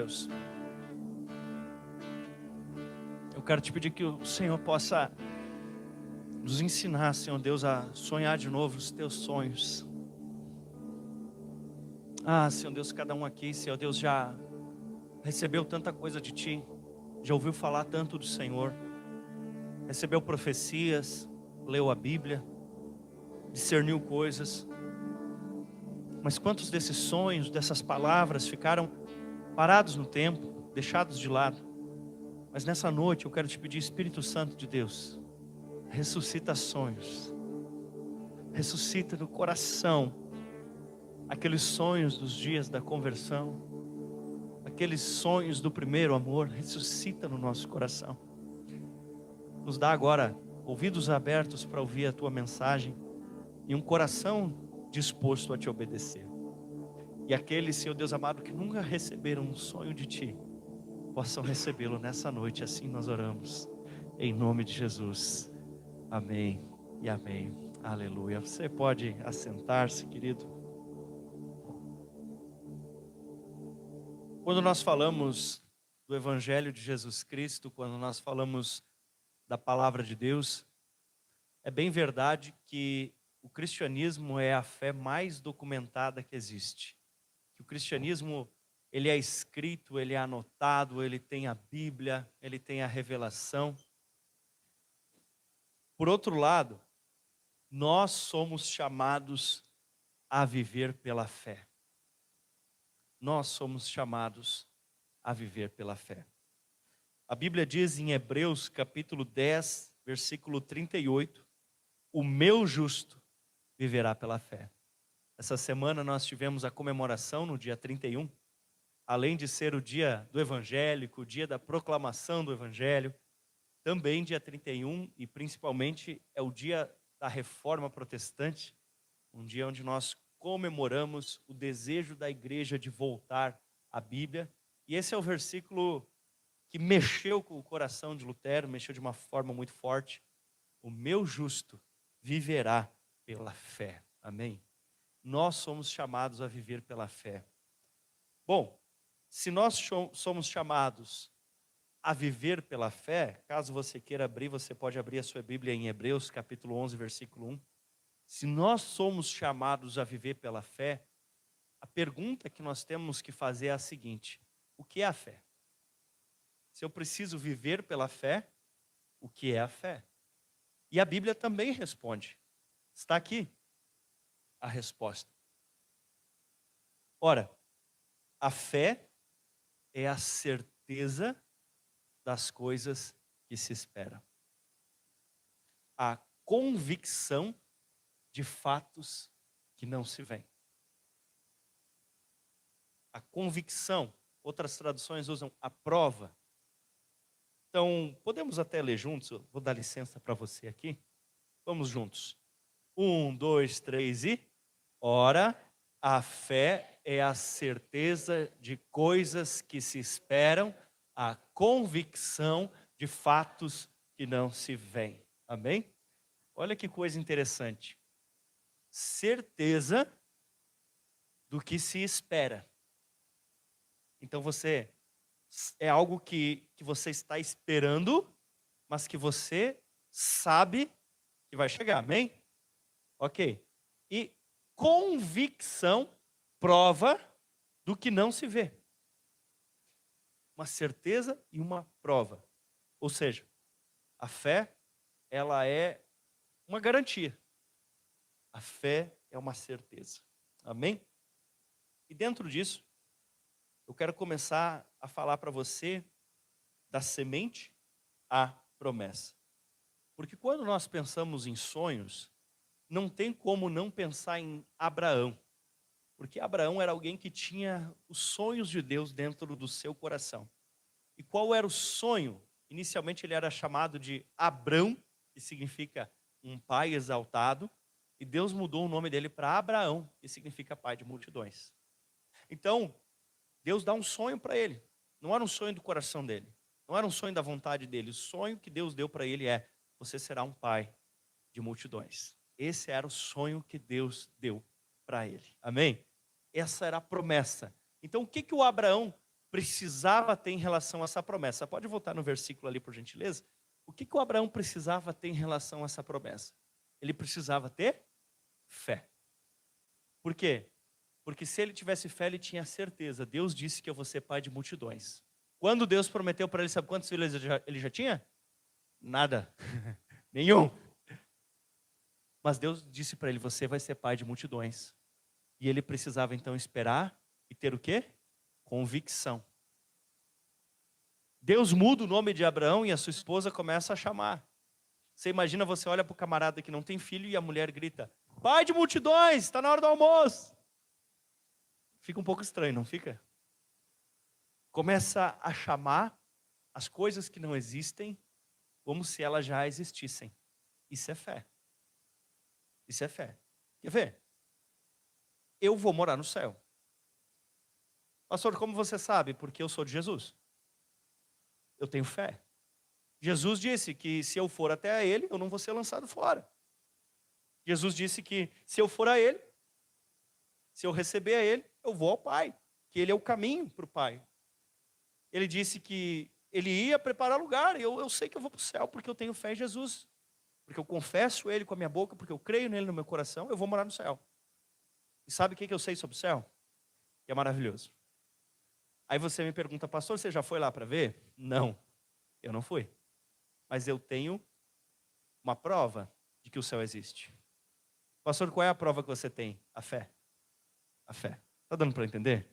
Deus, eu quero te pedir que o Senhor possa nos ensinar, Senhor Deus, a sonhar de novo os teus sonhos. Senhor Deus, cada um aqui, Senhor Deus, já recebeu tanta coisa de Ti, já ouviu falar tanto do Senhor, recebeu profecias, leu a Bíblia, discerniu coisas, mas quantos desses sonhos, dessas palavras ficaram parados no tempo, deixados de lado? Mas nessa noite eu quero te pedir, Espírito Santo de Deus, ressuscita sonhos, ressuscita no coração aqueles sonhos dos dias da conversão, aqueles sonhos do primeiro amor. Ressuscita no nosso coração. Nos dá agora ouvidos abertos para ouvir a tua mensagem e um coração disposto a te obedecer. E aqueles, Senhor Deus amado, que nunca receberam um sonho de Ti, possam recebê-lo nessa noite. Assim nós oramos, em nome de Jesus. Amém e amém. Aleluia. Você pode assentar-se, querido. Quando nós falamos do Evangelho de Jesus Cristo, quando nós falamos da Palavra de Deus, é bem verdade que o cristianismo é a fé mais documentada que existe. Que o cristianismo, ele é escrito, ele é anotado, ele tem a Bíblia, ele tem a revelação. Por outro lado, nós somos chamados a viver pela fé. Nós somos chamados a viver pela fé. A Bíblia diz em Hebreus capítulo 10, versículo 38, o meu justo viverá pela fé. Essa semana nós tivemos a comemoração no dia 31, além de ser o dia do evangélico, o dia da proclamação do evangelho, também dia 31 e principalmente é o dia da reforma protestante, um dia onde nós comemoramos o desejo da igreja de voltar à Bíblia. E esse é o versículo que mexeu com o coração de Lutero, mexeu de uma forma muito forte. O meu justo viverá pela fé. Amém? Nós somos chamados a viver pela fé. Bom, se nós somos chamados a viver pela fé, caso você queira abrir, você pode abrir a sua Bíblia em Hebreus capítulo 11, versículo 1. Se nós somos chamados a viver pela fé, a pergunta que nós temos que fazer é a seguinte: o que é a fé? Se eu preciso viver pela fé, o que é a fé? E a Bíblia também responde. Está aqui a resposta. Ora, a fé é a certeza das coisas que se esperam. A convicção de fatos que não se veem. A convicção, outras traduções usam a prova. Então, podemos até ler juntos, eu vou dar licença para você aqui. Vamos juntos. 1, 2, 3 e... Ora, a fé é a certeza de coisas que se esperam, a convicção de fatos que não se veem. Amém? Olha que coisa interessante. Certeza do que se espera. Então você é algo que você está esperando, mas que você sabe que vai chegar. Amém? Ok. E convicção, prova do que não se vê. Uma certeza e uma prova. Ou seja, a fé, ela é uma garantia. A fé é uma certeza. Amém? E dentro disso, eu quero começar a falar para você da semente à promessa. Porque quando nós pensamos em sonhos, não tem como não pensar em Abraão. Porque Abraão era alguém que tinha os sonhos de Deus dentro do seu coração. E qual era o sonho? Inicialmente ele era chamado de Abrão, que significa um pai exaltado. E Deus mudou o nome dele para Abraão, que significa pai de multidões. Então, Deus dá um sonho para ele. Não era um sonho do coração dele. Não era um sonho da vontade dele. O sonho que Deus deu para ele é: você será um pai de multidões. Esse era o sonho que Deus deu para ele. Amém? Essa era a promessa. Então, o que o Abraão precisava ter em relação a essa promessa? Pode voltar no versículo ali, por gentileza? O que o Abraão precisava ter em relação a essa promessa? Ele precisava ter fé. Por quê? Porque se ele tivesse fé, ele tinha certeza. Deus disse que eu vou ser pai de multidões. Quando Deus prometeu para ele, sabe quantos filhos ele já tinha? Nada. Nenhum. Mas Deus disse para ele, você vai ser pai de multidões. E ele precisava então esperar e ter o quê? Convicção. Deus muda o nome de Abraão e a sua esposa começa a chamar. Você imagina, você olha para o camarada que não tem filho e a mulher grita, pai de multidões, está na hora do almoço. Fica um pouco estranho, não fica? Começa a chamar as coisas que não existem como se elas já existissem. Isso é fé. Isso é fé. Quer ver? Eu vou morar no céu. Pastor, como você sabe? Porque eu sou de Jesus. Eu tenho fé. Jesus disse que se eu for até a Ele, eu não vou ser lançado fora. Jesus disse que se eu for a Ele, se eu receber a Ele, eu vou ao Pai. Que Ele é o caminho para o Pai. Ele disse que Ele ia preparar lugar. E eu sei que eu vou para o céu porque eu tenho fé em Jesus. Porque eu confesso Ele com a minha boca, porque eu creio nele no meu coração, eu vou morar no céu. E sabe o que eu sei sobre o céu? Que é maravilhoso. Aí você me pergunta, pastor, você já foi lá para ver? Não, eu não fui. Mas eu tenho uma prova de que o céu existe. Pastor, qual é a prova que você tem? A fé. A fé. Está dando para entender?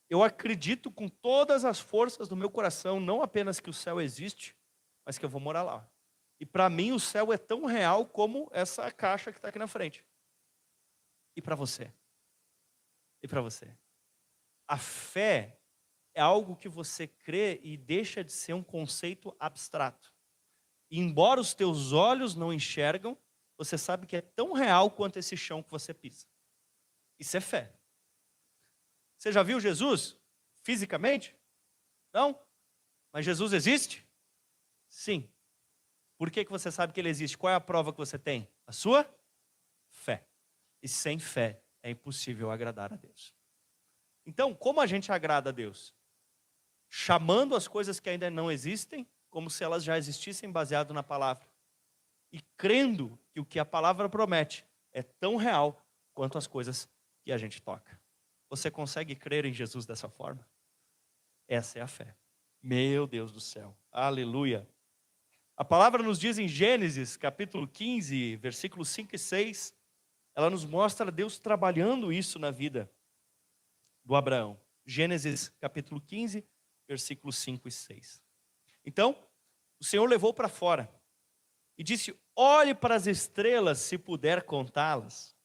Eu acredito com todas as forças do meu coração, não apenas que o céu existe, mas que eu vou morar lá. E para mim o céu é tão real como essa caixa que está aqui na frente. E para você? E para você? A fé é algo que você crê e deixa de ser um conceito abstrato. E embora os teus olhos não enxergam, você sabe que é tão real quanto esse chão que você pisa. Isso é fé. Você já viu Jesus fisicamente? Não? Mas Jesus existe? Sim. Por que você sabe que ele existe? Qual é a prova que você tem? A sua fé. E sem fé é impossível agradar a Deus. Então, como a gente agrada a Deus? Chamando as coisas que ainda não existem, como se elas já existissem, baseado na palavra. E crendo que o que a palavra promete é tão real quanto as coisas que a gente toca. Você consegue crer em Jesus dessa forma? Essa é a fé. Meu Deus do céu. Aleluia. A palavra nos diz em Gênesis, capítulo 15, versículos 5 e 6, ela nos mostra Deus trabalhando isso na vida do Abraão. Gênesis, capítulo 15, versículos 5 e 6. Então, o Senhor levou para fora e disse, olhe para as estrelas se puder contá-las.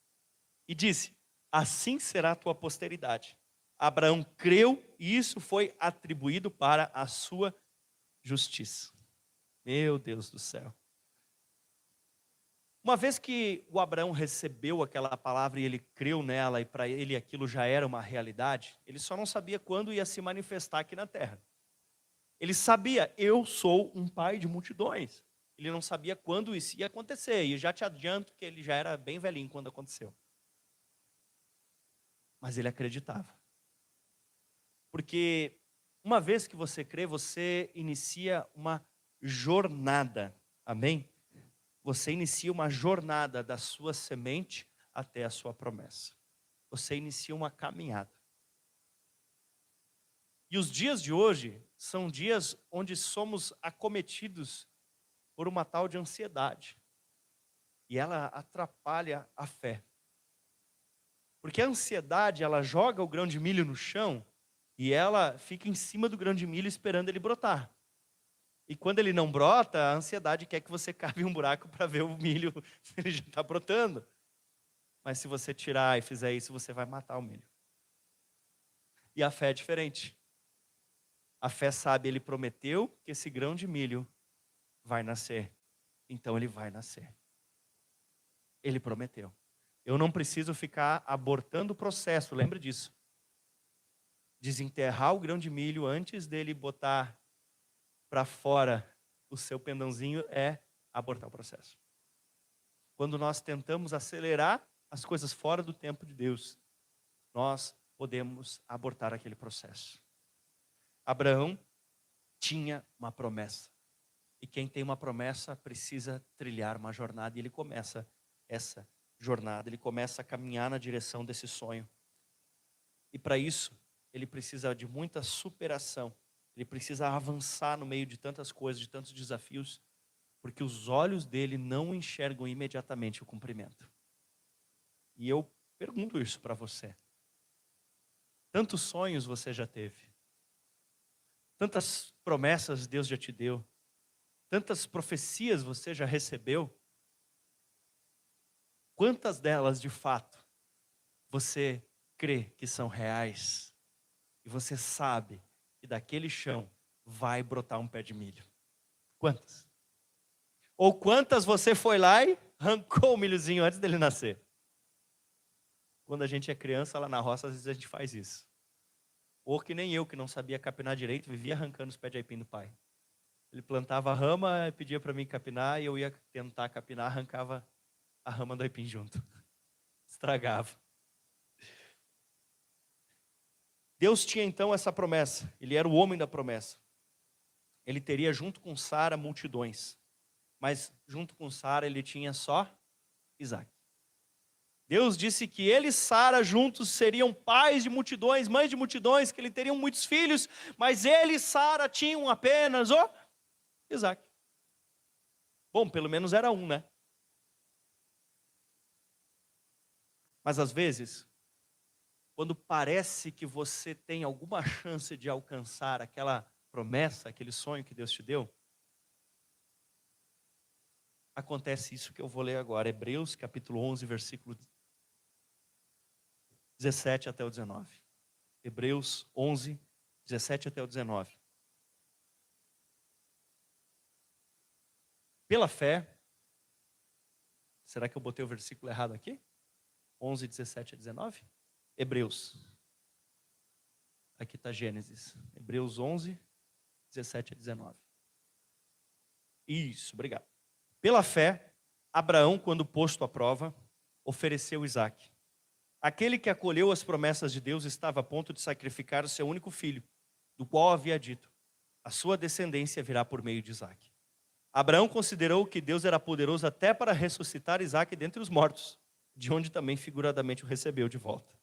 E disse, assim será a tua posteridade. Abraão creu e isso foi atribuído para a sua justiça. Meu Deus do céu. Uma vez que o Abraão recebeu aquela palavra e ele creu nela e para ele aquilo já era uma realidade, ele só não sabia quando ia se manifestar aqui na terra. Ele sabia, eu sou um pai de multidões. Ele não sabia quando isso ia acontecer. E já te adianto que ele já era bem velhinho quando aconteceu. Mas ele acreditava. Porque uma vez que você crê, você inicia uma jornada. Amém? Você inicia uma jornada da sua semente até a sua promessa. Você inicia uma caminhada. E os dias de hoje são dias onde somos acometidos por uma tal de ansiedade. E ela atrapalha a fé. Porque a ansiedade, ela joga o grão de milho no chão e ela fica em cima do grão de milho esperando ele brotar. E quando ele não brota, a ansiedade quer que você cave um buraco para ver o milho se ele já está brotando. Mas se você tirar e fizer isso, você vai matar o milho. E a fé é diferente. A fé sabe, ele prometeu que esse grão de milho vai nascer. Então ele vai nascer. Ele prometeu. Eu não preciso ficar abortando o processo, lembra disso. Desenterrar o grão de milho antes dele botar para fora o seu pendãozinho é abortar o processo. Quando nós tentamos acelerar as coisas fora do tempo de Deus, nós podemos abortar aquele processo. Abraão tinha uma promessa. E quem tem uma promessa precisa trilhar uma jornada. E ele começa essa jornada, ele começa a caminhar na direção desse sonho. E para isso, ele precisa de muita superação. Ele precisa avançar no meio de tantas coisas, de tantos desafios, porque os olhos dele não enxergam imediatamente o cumprimento. E eu pergunto isso para você. Tantos sonhos você já teve? Tantas promessas Deus já te deu? Tantas profecias você já recebeu? Quantas delas, de fato, você crê que são reais? E você sabe que daquele chão vai brotar um pé de milho? Quantas? Ou quantas você foi lá e arrancou o milhozinho antes dele nascer? Quando a gente é criança lá na roça, às vezes a gente faz isso. Ou que nem eu, que não sabia capinar direito, vivia arrancando os pés de aipim do pai. Ele plantava a rama, pedia para mim capinar, e eu ia tentar capinar, arrancava a rama do aipim junto. Estragava. Deus tinha então essa promessa, ele era o homem da promessa. Ele teria junto com Sara multidões, mas junto com Sara ele tinha só Isaac. Deus disse que ele e Sara juntos seriam pais de multidões, mães de multidões, que ele teriam muitos filhos, mas ele e Sara tinham apenas o Isaac. Bom, pelo menos era um, né? Mas às vezes, quando parece que você tem alguma chance de alcançar aquela promessa, aquele sonho que Deus te deu, acontece isso que eu vou ler agora, Hebreus capítulo 11, versículo 17 até o 19. Hebreus 11, 17 até o 19. Pela fé, será que eu botei o versículo errado aqui? 11, 17 a 19? Hebreus. Aqui está Gênesis. Hebreus 11, 17 a 19. Isso, obrigado. Pela fé, Abraão, quando posto à prova, ofereceu Isaque. Aquele que acolheu as promessas de Deus estava a ponto de sacrificar o seu único filho, do qual havia dito: a sua descendência virá por meio de Isaque. Abraão considerou que Deus era poderoso até para ressuscitar Isaque dentre os mortos, de onde também figuradamente o recebeu de volta.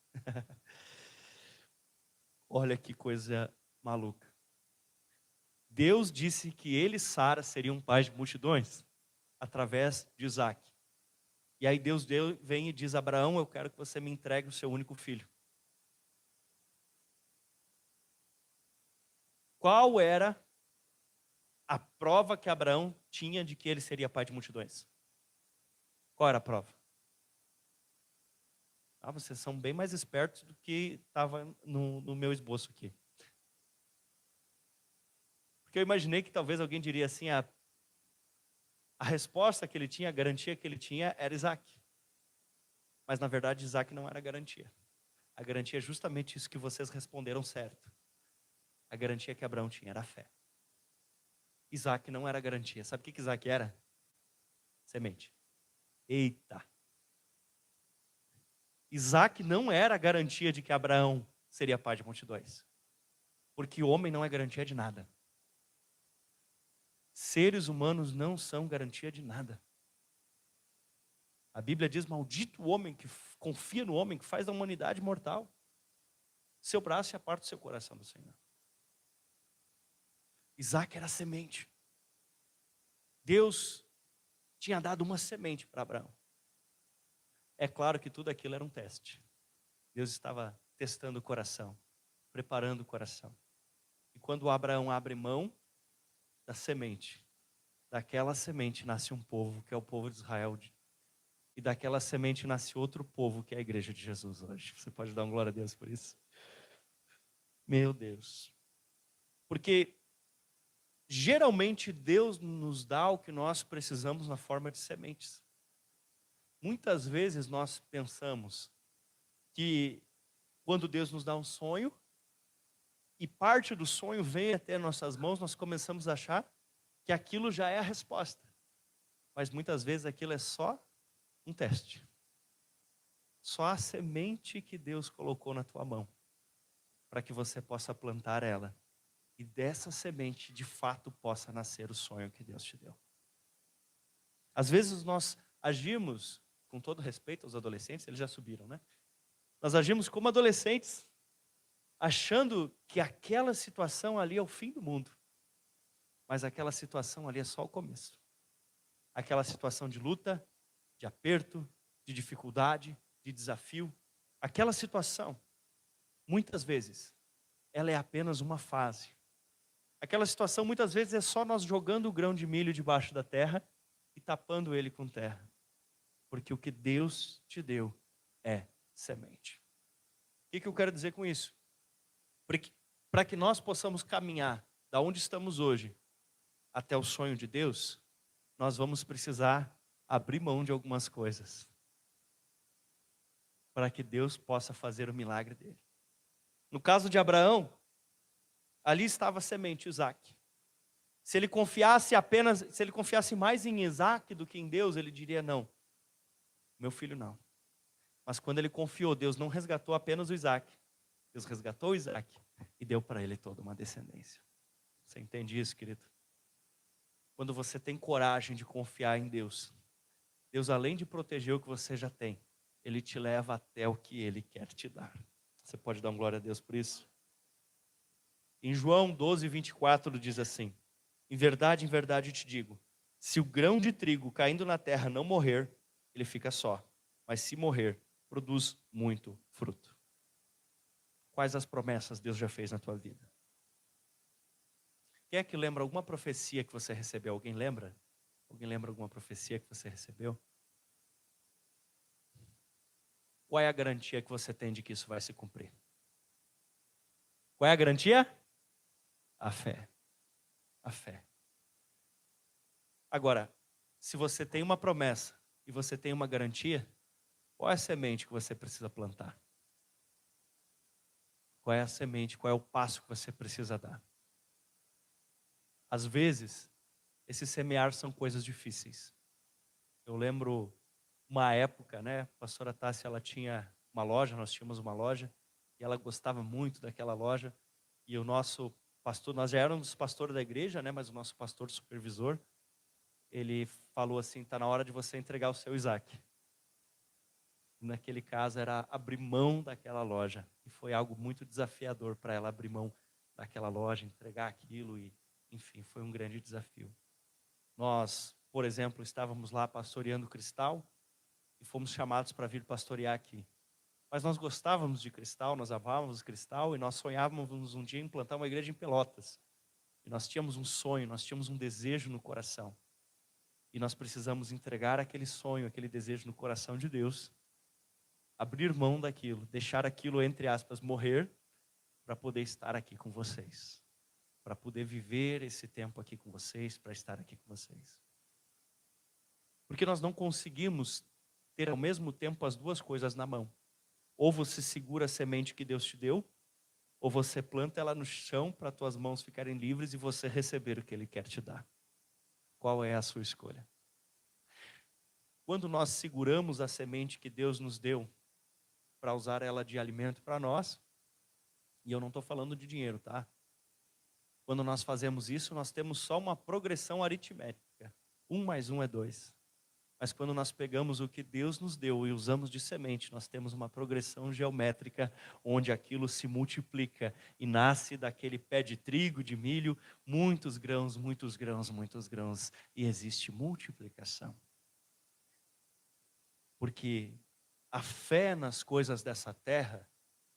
Olha que coisa maluca. Deus disse que ele e Sara seriam pais de multidões, através de Isaque. E aí Deus vem e diz: Abraão, eu quero que você me entregue o seu único filho. Qual era a prova que Abraão tinha de que ele seria pai de multidões? Qual era a prova? Vocês são bem mais espertos do que estava no meu esboço aqui. Porque eu imaginei que talvez alguém diria assim: a resposta que ele tinha, a garantia que ele tinha era Isaac. Mas na verdade Isaac não era garantia. A garantia é justamente isso que vocês responderam certo. A garantia que Abraão tinha era a fé. Isaac não era garantia. Sabe o que Isaac era? Semente. Eita! Isaac não era a garantia de que Abraão seria pai de multidões. Porque homem não é garantia de nada. Seres humanos não são garantia de nada. A Bíblia diz: maldito o homem que confia no homem, que faz da humanidade mortal. Seu braço e a parte do seu coração do Senhor. Isaac era a semente. Deus tinha dado uma semente para Abraão. É claro que tudo aquilo era um teste. Deus estava testando o coração, preparando o coração. E quando Abraão abre mão da semente, daquela semente nasce um povo, que é o povo de Israel. E daquela semente nasce outro povo, que é a igreja de Jesus hoje. Você pode dar uma glória a Deus por isso? Meu Deus. Porque geralmente Deus nos dá o que nós precisamos na forma de sementes. Muitas vezes nós pensamos que quando Deus nos dá um sonho, e parte do sonho vem até nossas mãos, nós começamos a achar que aquilo já é a resposta. Mas muitas vezes aquilo é só um teste. Só a semente que Deus colocou na tua mão, para que você possa plantar ela e dessa semente de fato possa nascer o sonho que Deus te deu. Às vezes nós agimos, com todo respeito aos adolescentes, eles já subiram, né? Nós agimos como adolescentes, achando que aquela situação ali é o fim do mundo. Mas aquela situação ali é só o começo. Aquela situação de luta, de aperto, de dificuldade, de desafio. Aquela situação, muitas vezes, ela é apenas uma fase. Aquela situação, muitas vezes, é só nós jogando o grão de milho debaixo da terra e tapando ele com terra. Porque o que Deus te deu é semente. O que eu quero dizer com isso? Para que nós possamos caminhar da onde estamos hoje até o sonho de Deus, nós vamos precisar abrir mão de algumas coisas para que Deus possa fazer o milagre dele. No caso de Abraão, ali estava a semente, Isaac. Se ele confiasse mais em Isaac do que em Deus, ele diria não, meu filho não. Mas quando ele confiou, Deus não resgatou apenas o Isaac, Deus resgatou o Isaac e deu para ele toda uma descendência. Você entende isso, querido? Quando você tem coragem de confiar em Deus, Deus, além de proteger o que você já tem, Ele te leva até o que Ele quer te dar. Você pode dar uma glória a Deus por isso? Em João 12, 24 diz assim: em verdade te digo, se o grão de trigo caindo na terra não morrer, ele fica só, mas se morrer, produz muito fruto. Quais as promessas Deus já fez na tua vida? Quem é que lembra alguma profecia que você recebeu? Alguém lembra? Alguém lembra alguma profecia que você recebeu? Qual é a garantia que você tem de que isso vai se cumprir? Qual é a garantia? A fé. A fé. Agora, se você tem uma promessa e você tem uma garantia, qual é a semente que você precisa plantar? Qual é a semente, qual é o passo que você precisa dar? Às vezes, esse semear são coisas difíceis. Eu lembro uma época, né, a pastora Tássia, ela tinha uma loja, nós tínhamos uma loja, e ela gostava muito daquela loja, e o nosso pastor, nós já éramos pastores da igreja, né, mas o nosso pastor supervisor, ele falou assim, está na hora de você entregar o seu Isaac. Naquele caso era abrir mão daquela loja, e foi algo muito desafiador para ela abrir mão daquela loja, entregar aquilo, e enfim, foi um grande desafio. Nós, por exemplo, estávamos lá pastoreando Cristal, e fomos chamados para vir pastorear aqui. Mas nós gostávamos de Cristal, nós amávamos Cristal, e nós sonhávamos um dia em plantar uma igreja em Pelotas. E nós tínhamos um sonho, nós tínhamos um desejo no coração. E nós precisamos entregar aquele sonho, aquele desejo no coração de Deus, abrir mão daquilo, deixar aquilo, entre aspas, morrer, para poder estar aqui com vocês. Para poder viver esse tempo aqui com vocês, para estar aqui com vocês. Porque nós não conseguimos ter ao mesmo tempo as duas coisas na mão. Ou você segura a semente que Deus te deu, ou você planta ela no chão para as tuas mãos ficarem livres e você receber o que Ele quer te dar. Qual é a sua escolha? Quando nós seguramos a semente que Deus nos deu, para usar ela de alimento para nós, e eu não estou falando de dinheiro, tá? Quando nós fazemos isso, nós temos só uma progressão aritmética. 1 mais 1 é 2. Mas quando nós pegamos o que Deus nos deu e usamos de semente, nós temos uma progressão geométrica onde aquilo se multiplica e nasce daquele pé de trigo, de milho, muitos grãos, muitos grãos, muitos grãos, e existe multiplicação. Porque a fé nas coisas dessa terra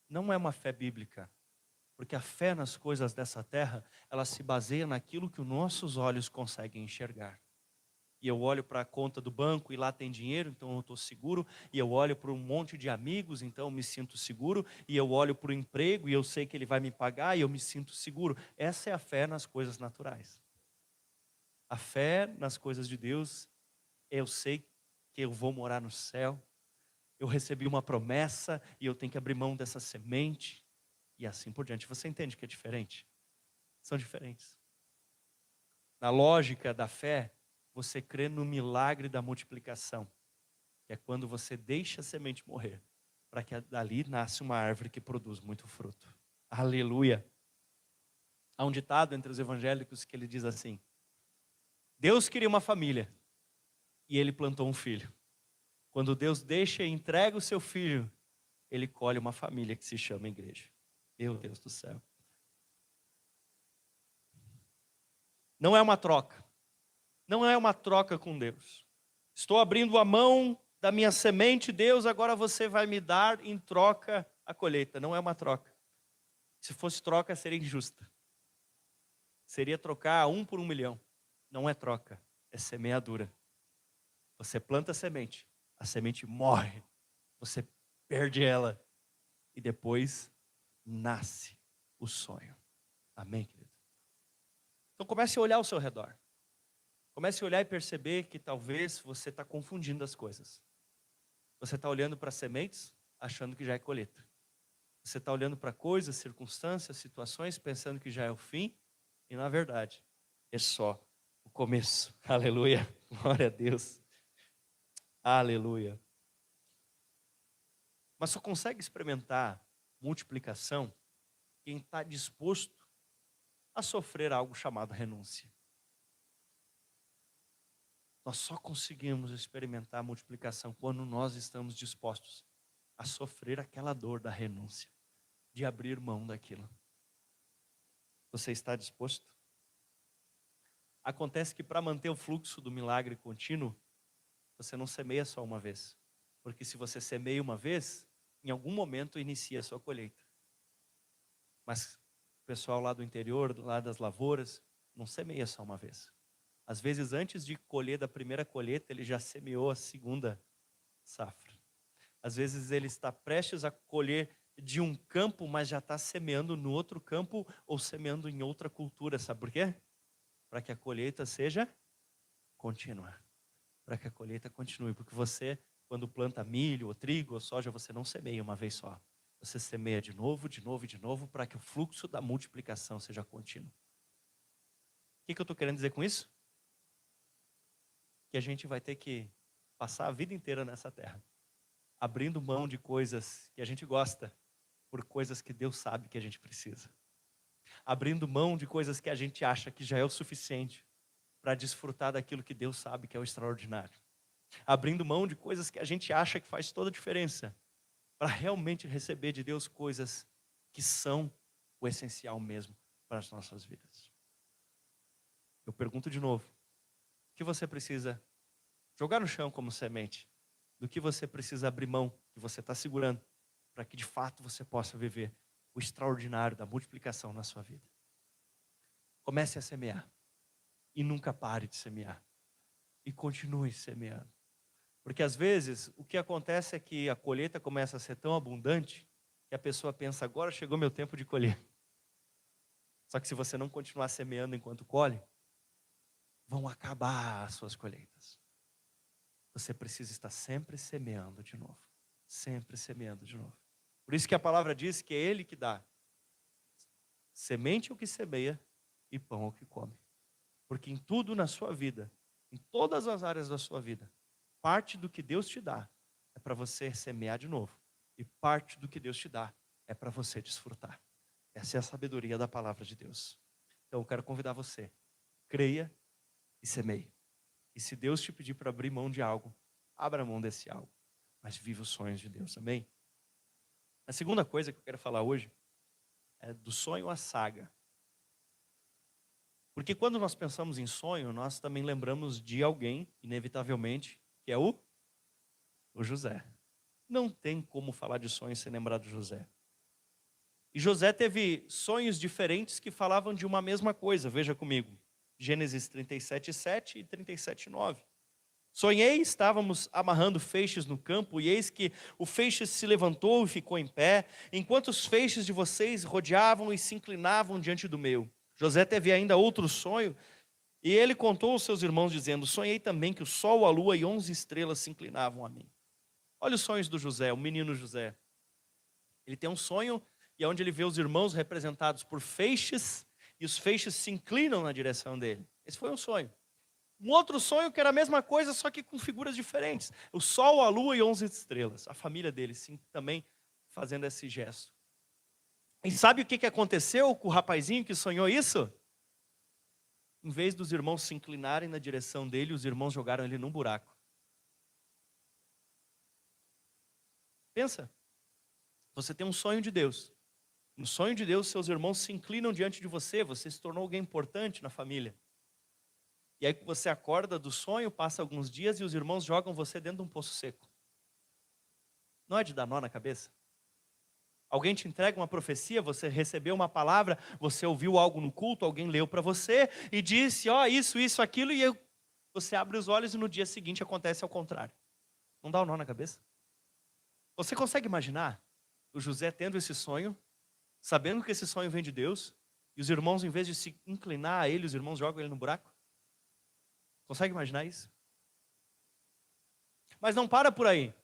não é uma fé bíblica, porque a fé nas coisas dessa terra, ela se baseia naquilo que os nossos olhos conseguem enxergar. E eu olho para a conta do banco e lá tem dinheiro, então eu estou seguro. E eu olho para um monte de amigos, então eu me sinto seguro. E eu olho para o emprego e eu sei que ele vai me pagar e eu me sinto seguro. Essa é a fé nas coisas naturais. A fé nas coisas de Deus, eu sei que eu vou morar no céu. Eu recebi uma promessa e eu tenho que abrir mão dessa semente. E assim por diante. Você entende que é diferente? São diferentes. Na lógica da fé, você crê no milagre da multiplicação, que é quando você deixa a semente morrer, para que dali nasce uma árvore que produz muito fruto. Aleluia! Há um ditado entre os evangélicos que ele diz assim: Deus queria uma família e ele plantou um filho. Quando Deus deixa e entrega o seu filho, ele colhe uma família que se chama igreja. Meu Deus do céu. Não é uma troca. Não é uma troca com Deus. Estou abrindo a mão da minha semente, Deus, agora você vai me dar em troca a colheita. Não é uma troca. Se fosse troca, seria injusta. Seria trocar 1 por 1 milhão. Não é troca, é semeadura. Você planta a semente morre, você perde ela e depois nasce o sonho. Amém, querido? Então comece a olhar ao seu redor. Comece a olhar e perceber que talvez você está confundindo as coisas. Você está olhando para sementes, achando que já é colheita. Você está olhando para coisas, circunstâncias, situações, pensando que já é o fim. E na verdade, é só o começo. Aleluia. Glória a Deus. Aleluia. Mas só consegue experimentar multiplicação quem está disposto a sofrer algo chamado renúncia. Nós só conseguimos experimentar a multiplicação quando nós estamos dispostos a sofrer aquela dor da renúncia, de abrir mão daquilo. Você está disposto? Acontece que para manter o fluxo do milagre contínuo, você não semeia só uma vez. Porque se você semeia uma vez, em algum momento inicia a sua colheita. Mas o pessoal lá do interior, lá das lavouras, não semeia só uma vez. Às vezes, antes de colher da primeira colheita, ele já semeou a segunda safra. Às vezes, ele está prestes a colher de um campo, mas já está semeando no outro campo ou semeando em outra cultura. Sabe por quê? Para que a colheita seja contínua. Para que a colheita continue. Porque você, quando planta milho, ou trigo, ou soja, você não semeia uma vez só. Você semeia de novo, de novo e de novo, para que o fluxo da multiplicação seja contínuo. O que eu estou querendo dizer com isso? Que a gente vai ter que passar a vida inteira nessa terra, abrindo mão de coisas que a gente gosta, por coisas que Deus sabe que a gente precisa. Abrindo mão de coisas que a gente acha que já é o suficiente para desfrutar daquilo que Deus sabe que é o extraordinário. Abrindo mão de coisas que a gente acha que faz toda a diferença, para realmente receber de Deus coisas que são o essencial mesmo para as nossas vidas. Eu pergunto de novo, o que você precisa jogar no chão como semente? Do que você precisa abrir mão, que você está segurando, para que de fato você possa viver o extraordinário da multiplicação na sua vida? Comece a semear. E nunca pare de semear. E continue semeando. Porque às vezes o que acontece é que a colheita começa a ser tão abundante que a pessoa pensa, agora chegou meu tempo de colher. Só que se você não continuar semeando enquanto colhe, vão acabar as suas colheitas. Você precisa estar sempre semeando de novo. Sempre semeando de novo. Por isso que a palavra diz que é Ele que dá semente ao que semeia e pão ao que come. Porque em tudo na sua vida, em todas as áreas da sua vida, parte do que Deus te dá é para você semear de novo. E parte do que Deus te dá é para você desfrutar. Essa é a sabedoria da palavra de Deus. Então eu quero convidar você, creia e semeie. E se Deus te pedir para abrir mão de algo, abra mão desse algo. Mas viva os sonhos de Deus, amém? A segunda coisa que eu quero falar hoje é do sonho à saga. Porque quando nós pensamos em sonho, nós também lembramos de alguém, inevitavelmente, que é o José. Não tem como falar de sonho sem lembrar de José. E José teve sonhos diferentes que falavam de uma mesma coisa, veja comigo. Gênesis 37:7 e 37:9. Sonhei, estávamos amarrando feixes no campo, e eis que o feixe se levantou e ficou em pé, enquanto os feixes de vocês rodeavam e se inclinavam diante do meu. José teve ainda outro sonho, e ele contou aos seus irmãos, dizendo, sonhei também que o sol, a lua e 11 estrelas se inclinavam a mim. Olha os sonhos do José, o menino José. Ele tem um sonho, e é onde ele vê os irmãos representados por feixes, e os feixes se inclinam na direção dele. Esse foi um sonho. Um outro sonho que era a mesma coisa, só que com figuras diferentes. O sol, a lua e 11 estrelas. A família dele, sim, também fazendo esse gesto. E sabe o que aconteceu com o rapazinho que sonhou isso? Em vez dos irmãos se inclinarem na direção dele, os irmãos jogaram ele num buraco. Pensa, você tem um sonho de Deus. No sonho de Deus, seus irmãos se inclinam diante de você, você se tornou alguém importante na família. E aí você acorda do sonho, passa alguns dias e os irmãos jogam você dentro de um poço seco. Não é de dar nó na cabeça? Alguém te entrega uma profecia, você recebeu uma palavra, você ouviu algo no culto, alguém leu para você e disse, isso, aquilo, e você abre os olhos e no dia seguinte acontece ao contrário. Não dá um nó na cabeça? Você consegue imaginar o José tendo esse sonho, sabendo que esse sonho vem de Deus, e os irmãos, em vez de se inclinar a ele, os irmãos jogam ele no buraco? Consegue imaginar isso? Mas não para por aí.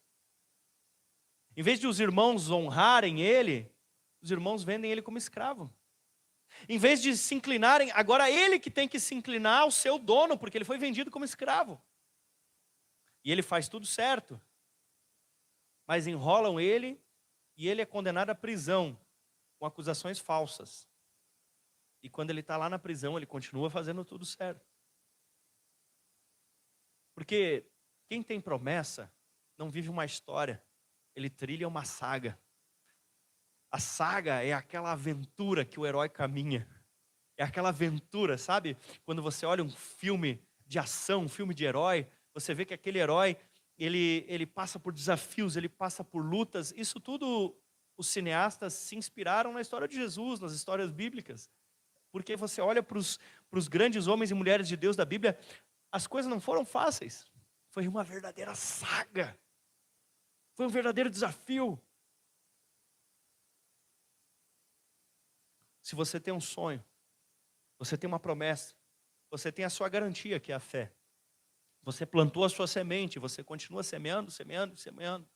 Em vez de os irmãos honrarem ele, os irmãos vendem ele como escravo. Em vez de se inclinarem, agora ele que tem que se inclinar ao seu dono, porque ele foi vendido como escravo. E ele faz tudo certo. Mas enrolam ele e ele é condenado à prisão, com acusações falsas. E quando ele está lá na prisão, ele continua fazendo tudo certo. Porque quem tem promessa não vive uma história, ele trilha uma saga. A saga é aquela aventura que o herói caminha. É aquela aventura, sabe? Quando você olha um filme de ação, um filme de herói, você vê que aquele herói, ele passa por desafios, ele passa por lutas. Isso tudo os cineastas se inspiraram na história de Jesus, nas histórias bíblicas. Porque você olha para os grandes homens e mulheres de Deus da Bíblia, as coisas não foram fáceis. Foi uma verdadeira saga. Foi um verdadeiro desafio. Se você tem um sonho, você tem uma promessa, você tem a sua garantia, que é a fé. Você plantou a sua semente, você continua semeando, semeando, semeando.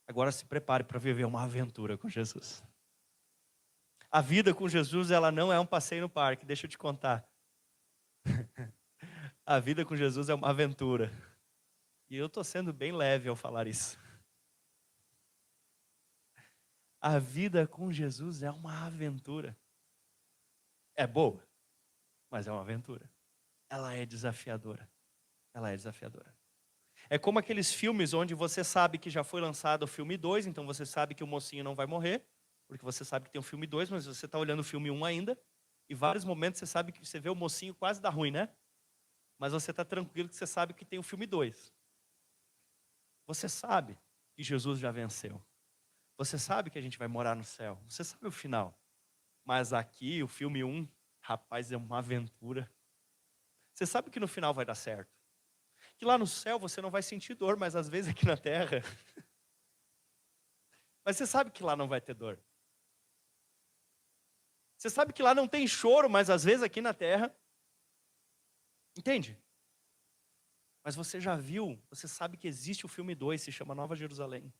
Agora se prepare para viver uma aventura com Jesus. A vida com Jesus, ela não é um passeio no parque, deixa eu te contar. A vida com Jesus é uma aventura. E eu estou sendo bem leve ao falar isso. A vida com Jesus é uma aventura. É boa, mas é uma aventura. Ela é desafiadora. Ela é desafiadora. É como aqueles filmes onde você sabe que já foi lançado o filme 2, então você sabe que o mocinho não vai morrer, porque você sabe que tem o filme 2, mas você está olhando o filme 1 ainda, e vários momentos você sabe que você vê o mocinho quase dar ruim, né? Mas você está tranquilo que você sabe que tem o filme 2. Você sabe que Jesus já venceu. Você sabe que a gente vai morar no céu. Você sabe o final. Mas aqui, o filme 1, rapaz, é uma aventura. Você sabe que no final vai dar certo. Que lá no céu você não vai sentir dor, mas às vezes aqui na terra. Mas você sabe que lá não vai ter dor. Você sabe que lá não tem choro, mas às vezes aqui na terra. Entende? Mas você já viu, você sabe que existe o filme 2, se chama Nova Jerusalém.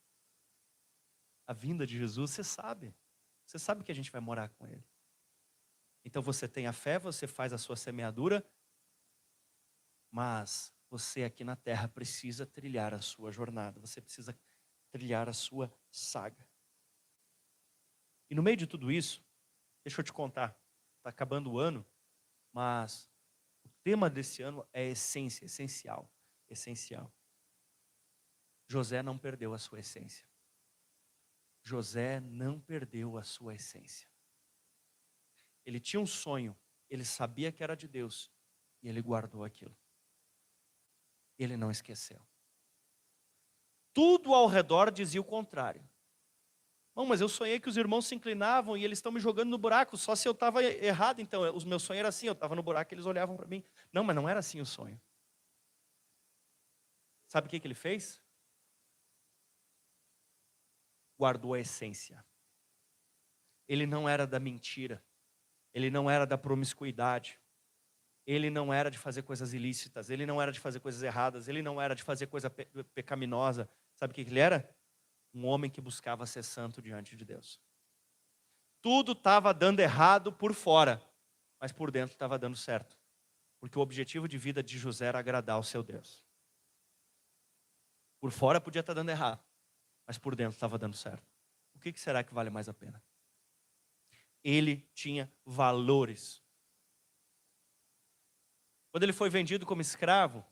A vinda de Jesus, você sabe. Você sabe que a gente vai morar com Ele. Então você tem a fé, você faz a sua semeadura, mas você aqui na terra precisa trilhar a sua jornada. Você precisa trilhar a sua saga. E no meio de tudo isso, deixa eu te contar. Está acabando o ano, mas o tema desse ano é essência, essencial. Essencial. José não perdeu a sua essência. José não perdeu a sua essência. Ele tinha um sonho, ele sabia que era de Deus, e ele guardou aquilo. Ele não esqueceu. Tudo ao redor dizia o contrário. Não, mas eu sonhei que os irmãos se inclinavam e eles estão me jogando no buraco, só se eu estava errado, então. Os meus sonhos eram assim, eu estava no buraco e eles olhavam para mim. Não, mas não era assim o sonho. Sabe o que ele fez? Guardou a essência. Ele não era da mentira. Ele não era da promiscuidade. Ele não era de fazer coisas ilícitas. Ele não era de fazer coisas erradas. Ele não era de fazer coisa pecaminosa. Sabe o que ele era? Um homem que buscava ser santo diante de Deus. Tudo estava dando errado por fora, mas por dentro estava dando certo. Porque o objetivo de vida de José era agradar ao seu Deus. Por fora podia estar dando errado, mas por dentro estava dando certo. O que será que vale mais a pena? Ele tinha valores. Quando ele foi vendido como escravo,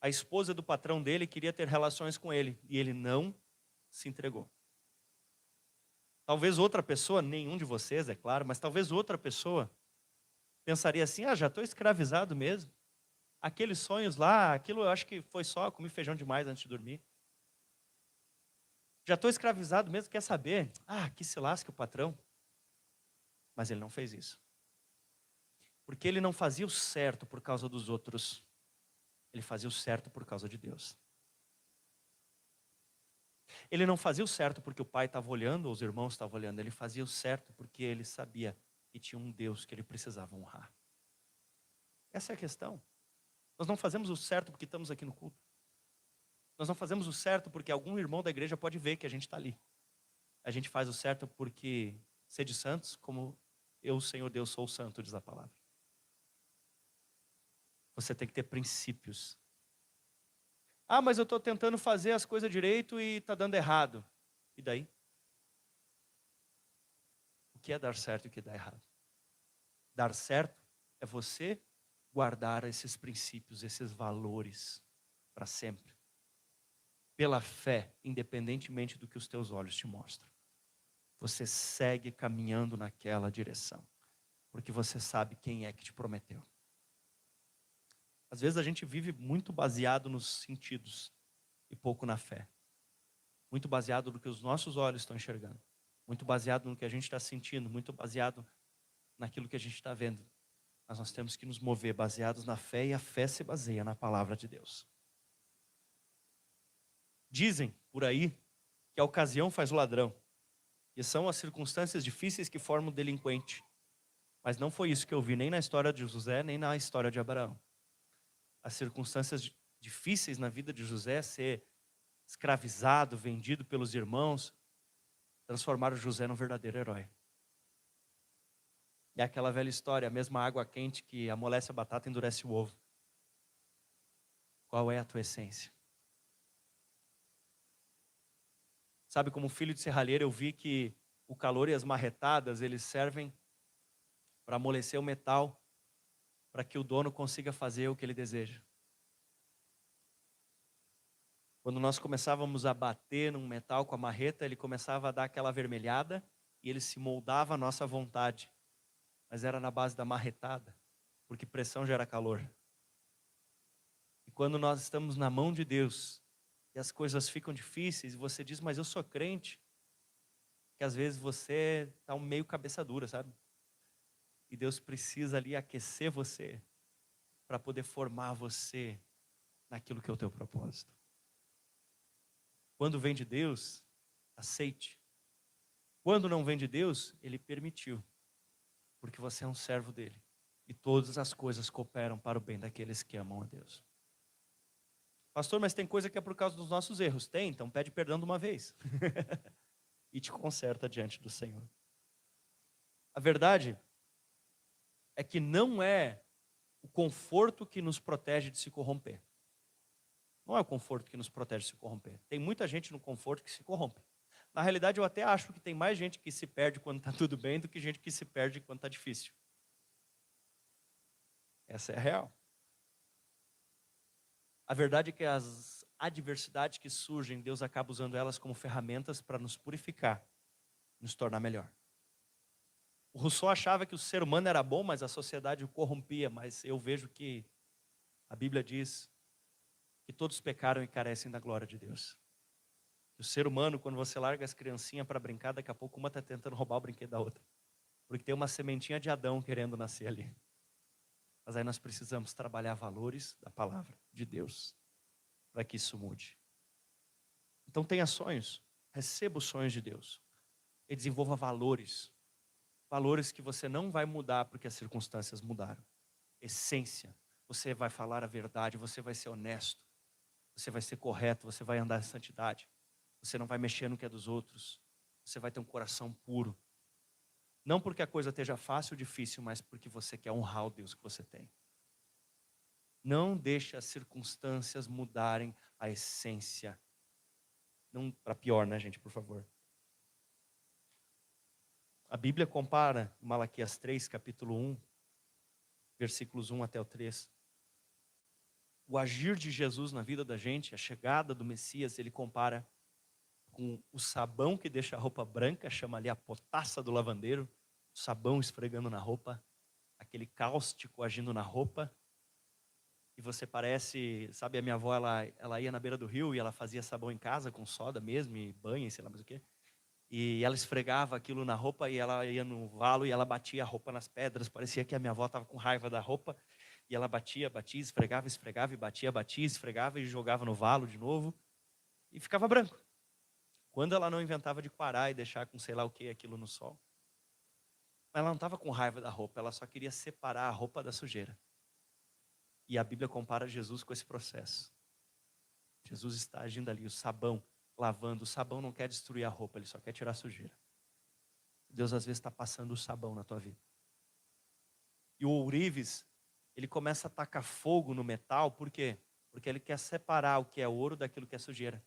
a esposa do patrão dele queria ter relações com ele e ele não se entregou. Talvez outra pessoa, nenhum de vocês, é claro, mas talvez outra pessoa pensaria assim: já estou escravizado mesmo. Aqueles sonhos lá, aquilo eu acho que foi só comer feijão demais antes de dormir. Já estou escravizado mesmo, quer saber? Que se lasque o patrão. Mas ele não fez isso. Porque ele não fazia o certo por causa dos outros. Ele fazia o certo por causa de Deus. Ele não fazia o certo porque o pai estava olhando, ou os irmãos estavam olhando. Ele fazia o certo porque ele sabia que tinha um Deus que ele precisava honrar. Essa é a questão. Nós não fazemos o certo porque estamos aqui no culto. Nós não fazemos o certo porque algum irmão da igreja pode ver que a gente está ali. A gente faz o certo porque sede santos, como eu, Senhor Deus, sou santo, diz a palavra. Você tem que ter princípios. Mas eu estou tentando fazer as coisas direito e está dando errado. E daí? O que é dar certo e o que é dar errado? Dar certo é você guardar esses princípios, esses valores para sempre. Pela fé, independentemente do que os teus olhos te mostram. Você segue caminhando naquela direção. Porque você sabe quem é que te prometeu. Às vezes a gente vive muito baseado nos sentidos e pouco na fé. Muito baseado no que os nossos olhos estão enxergando. Muito baseado no que a gente está sentindo. Muito baseado naquilo que a gente está vendo. Mas nós temos que nos mover baseados na fé, e a fé se baseia na palavra de Deus. Dizem por aí que a ocasião faz o ladrão. E são as circunstâncias difíceis que formam o delinquente. Mas não foi isso que eu vi nem na história de José, nem na história de Abraão. As circunstâncias difíceis na vida de José, ser escravizado, vendido pelos irmãos, transformaram José num verdadeiro herói. É aquela velha história, a mesma água quente que amolece a batata e endurece o ovo. Qual é a tua essência? Sabe, como filho de serralheiro, eu vi que o calor e as marretadas, eles servem para amolecer o metal, para que o dono consiga fazer o que ele deseja. Quando nós começávamos a bater num metal com a marreta, ele começava a dar aquela avermelhada e ele se moldava à nossa vontade. Mas era na base da marretada, porque pressão gera calor. E quando nós estamos na mão de Deus e as coisas ficam difíceis, e você diz: mas eu sou crente, que às vezes você está um meio cabeça dura, sabe? E Deus precisa ali aquecer você para poder formar você naquilo que é o teu propósito. Quando vem de Deus, aceite. Quando não vem de Deus, Ele permitiu. Porque você é um servo dEle. E todas as coisas cooperam para o bem daqueles que amam a Deus. Pastor, mas tem coisa que é por causa dos nossos erros. Tem, então pede perdão de uma vez. E te conserta diante do Senhor. A verdade é que não é o conforto que nos protege de se corromper. Não é o conforto que nos protege de se corromper. Tem muita gente no conforto que se corrompe. Na realidade, eu até acho que tem mais gente que se perde quando está tudo bem do que gente que se perde quando está difícil. Essa é a real. A verdade é que as adversidades que surgem, Deus acaba usando elas como ferramentas para nos purificar, nos tornar melhor. O Rousseau achava que o ser humano era bom, mas a sociedade o corrompia. Mas eu vejo que a Bíblia diz que todos pecaram e carecem da glória de Deus. O ser humano, quando você larga as criancinhas para brincar, daqui a pouco uma está tentando roubar o brinquedo da outra. Porque tem uma sementinha de Adão querendo nascer ali. Mas aí nós precisamos trabalhar valores da palavra de Deus, para que isso mude. Então tenha sonhos, receba os sonhos de Deus. E desenvolva valores. Valores que você não vai mudar porque as circunstâncias mudaram. Essência, você vai falar a verdade, você vai ser honesto. Você vai ser correto, você vai andar em santidade. Você não vai mexer no que é dos outros. Você vai ter um coração puro. Não porque a coisa esteja fácil ou difícil, mas porque você quer honrar o Deus que você tem. Não deixe as circunstâncias mudarem a essência. Não para pior, né, gente, por favor. A Bíblia compara, em Malaquias 3, capítulo 1, versículos 1 até o 3. O agir de Jesus na vida da gente, a chegada do Messias, ele compara com o sabão que deixa a roupa branca, chama ali a potassa do lavandeiro, o sabão esfregando na roupa, aquele cáustico agindo na roupa, e você parece, sabe, a minha avó, ela ia na beira do rio e ela fazia sabão em casa com soda mesmo, e banha, e sei lá mais o quê, e ela esfregava aquilo na roupa e ela ia no valo e ela batia a roupa nas pedras, parecia que a minha avó estava com raiva da roupa, e ela batia, esfregava, e batia, esfregava e jogava no valo de novo, e ficava branco. Quando ela não inventava de parar e deixar com sei lá o que aquilo no sol. Mas ela não estava com raiva da roupa, ela só queria separar a roupa da sujeira. E a Bíblia compara Jesus com esse processo. Jesus está agindo ali, o sabão, lavando. O sabão não quer destruir a roupa, ele só quer tirar a sujeira. Deus às vezes está passando o sabão na tua vida. E o ourives, ele começa a tacar fogo no metal, por quê? Porque ele quer separar o que é ouro daquilo que é sujeira.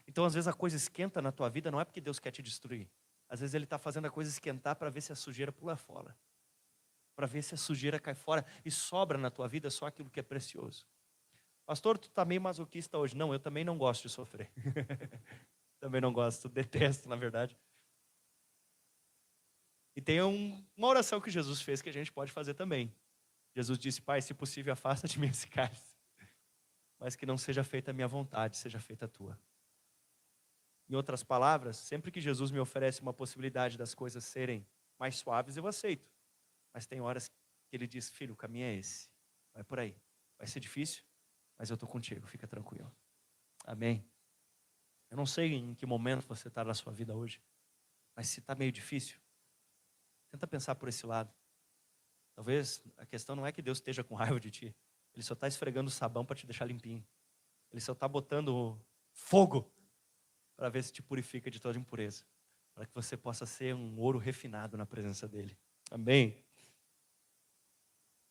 Então às vezes a coisa esquenta na tua vida, não é porque Deus quer te destruir. Às vezes ele está fazendo a coisa esquentar para ver se a sujeira pula fora. Para ver se a sujeira cai fora e sobra na tua vida só aquilo que é precioso. Pastor, tu está meio masoquista hoje. Não, eu também não gosto de sofrer. Também não gosto, detesto, na verdade. E tem uma oração que Jesus fez que a gente pode fazer também. Jesus disse, Pai, se possível, afasta de mim esse cálice. Mas que não seja feita a minha vontade, seja feita a tua. Em outras palavras, sempre que Jesus me oferece uma possibilidade das coisas serem mais suaves, eu aceito. Mas tem horas que ele diz, filho, o caminho é esse. Vai por aí. Vai ser difícil, mas eu estou contigo, fica tranquilo. Amém? Eu não sei em que momento você está na sua vida hoje, mas se está meio difícil, tenta pensar por esse lado. Talvez a questão não é que Deus esteja com raiva de ti. Ele só está esfregando o sabão para te deixar limpinho. Ele só está botando fogo para ver se te purifica de toda impureza. Para que você possa ser um ouro refinado na presença dele. Amém?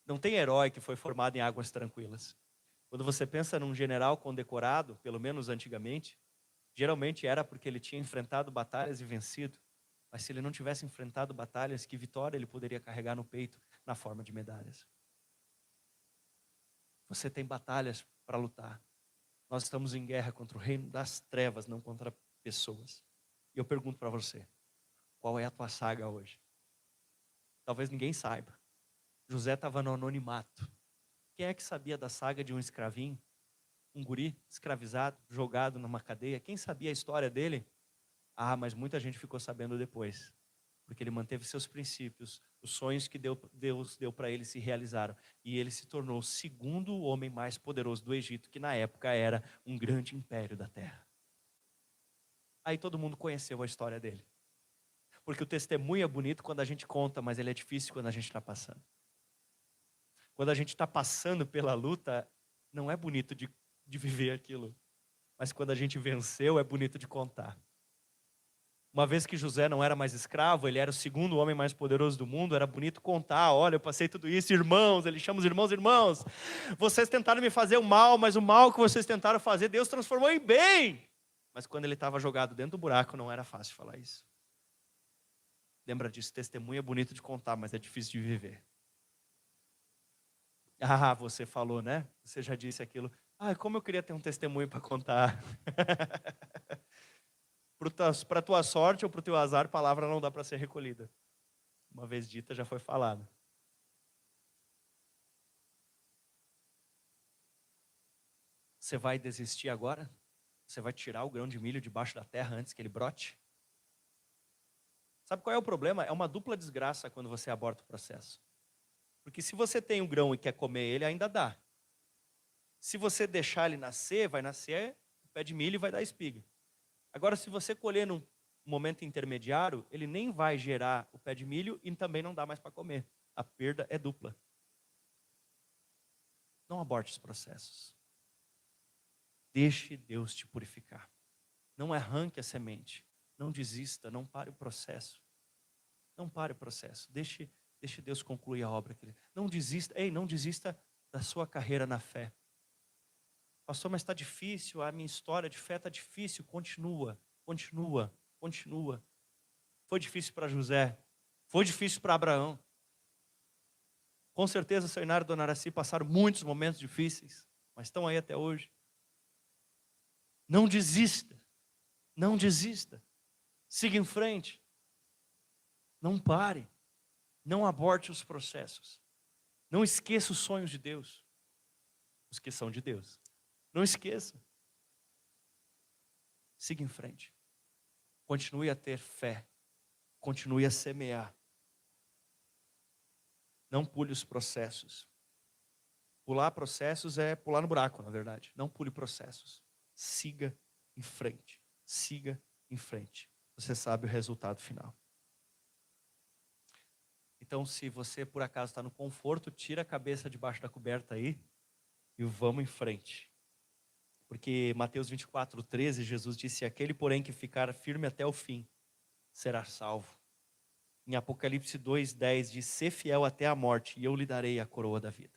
Não tem herói que foi formado em águas tranquilas. Quando você pensa num general condecorado, pelo menos antigamente, geralmente era porque ele tinha enfrentado batalhas e vencido. Mas se ele não tivesse enfrentado batalhas, que vitória ele poderia carregar no peito na forma de medalhas? Você tem batalhas para lutar. Nós estamos em guerra contra o reino das trevas, não contra pessoas. E eu pergunto para você, qual é a tua saga hoje? Talvez ninguém saiba. José estava no anonimato. Quem é que sabia da saga de um escravinho? Um guri escravizado, jogado numa cadeia? Quem sabia a história dele? Ah, mas muita gente ficou sabendo depois. Porque ele manteve seus princípios. Os sonhos que Deus deu para ele se realizaram. E ele se tornou o segundo homem mais poderoso do Egito, que na época era um grande império da terra. Aí todo mundo conheceu a história dele. Porque o testemunho é bonito quando a gente conta, mas ele é difícil quando a gente está passando. Quando a gente está passando pela luta, não é bonito de viver aquilo. Mas quando a gente venceu, é bonito de contar. Uma vez que José não era mais escravo, ele era o segundo homem mais poderoso do mundo, era bonito contar, olha, eu passei tudo isso, irmãos, ele chama os irmãos, vocês tentaram me fazer o mal, mas o mal que vocês tentaram fazer, Deus transformou em bem. Mas quando ele estava jogado dentro do buraco, não era fácil falar isso. Lembra disso, testemunho é bonito de contar, mas é difícil de viver. Ah, você falou, né? Você já disse aquilo. Ah, como eu queria ter um testemunho para contar. Para a tua sorte ou para o teu azar, palavra não dá para ser recolhida. Uma vez dita, já foi falada. Você vai desistir agora? Você vai tirar o grão de milho debaixo da terra antes que ele brote? Sabe qual é o problema? É uma dupla desgraça quando você aborta o processo. Porque se você tem um grão e quer comer ele, ainda dá. Se você deixar ele nascer, vai nascer o pé de milho e vai dar espiga. Agora, se você colher num momento intermediário, ele nem vai gerar o pé de milho e também não dá mais para comer. A perda é dupla. Não aborte os processos. Deixe Deus te purificar. Não arranque a semente. Não desista, não pare o processo. Não pare o processo. Deixe Deus concluir a obra. Não desista, não desista da sua carreira na fé. Pastor, mas está difícil, a minha história de fé está difícil. Continua. Foi difícil para José. Foi difícil para Abraão. Com certeza, o Seinário e Dona Araci passaram muitos momentos difíceis, mas estão aí até hoje. Não desista. Não desista. Siga em frente. Não pare. Não aborte os processos. Não esqueça os sonhos de Deus. Os que são de Deus. Não esqueça. Siga em frente. Continue a ter fé. Continue a semear. Não pule os processos. Pular processos é pular no buraco, na verdade. Não pule processos. Siga em frente. Siga em frente. Você sabe o resultado final. Então, se você por acaso está no conforto, tira a cabeça debaixo da coberta aí e vamos em frente. Porque Mateus 24:13, Jesus disse: aquele, porém, que ficar firme até o fim, será salvo. Em Apocalipse 2:10 diz: sê fiel até a morte e eu lhe darei a coroa da vida.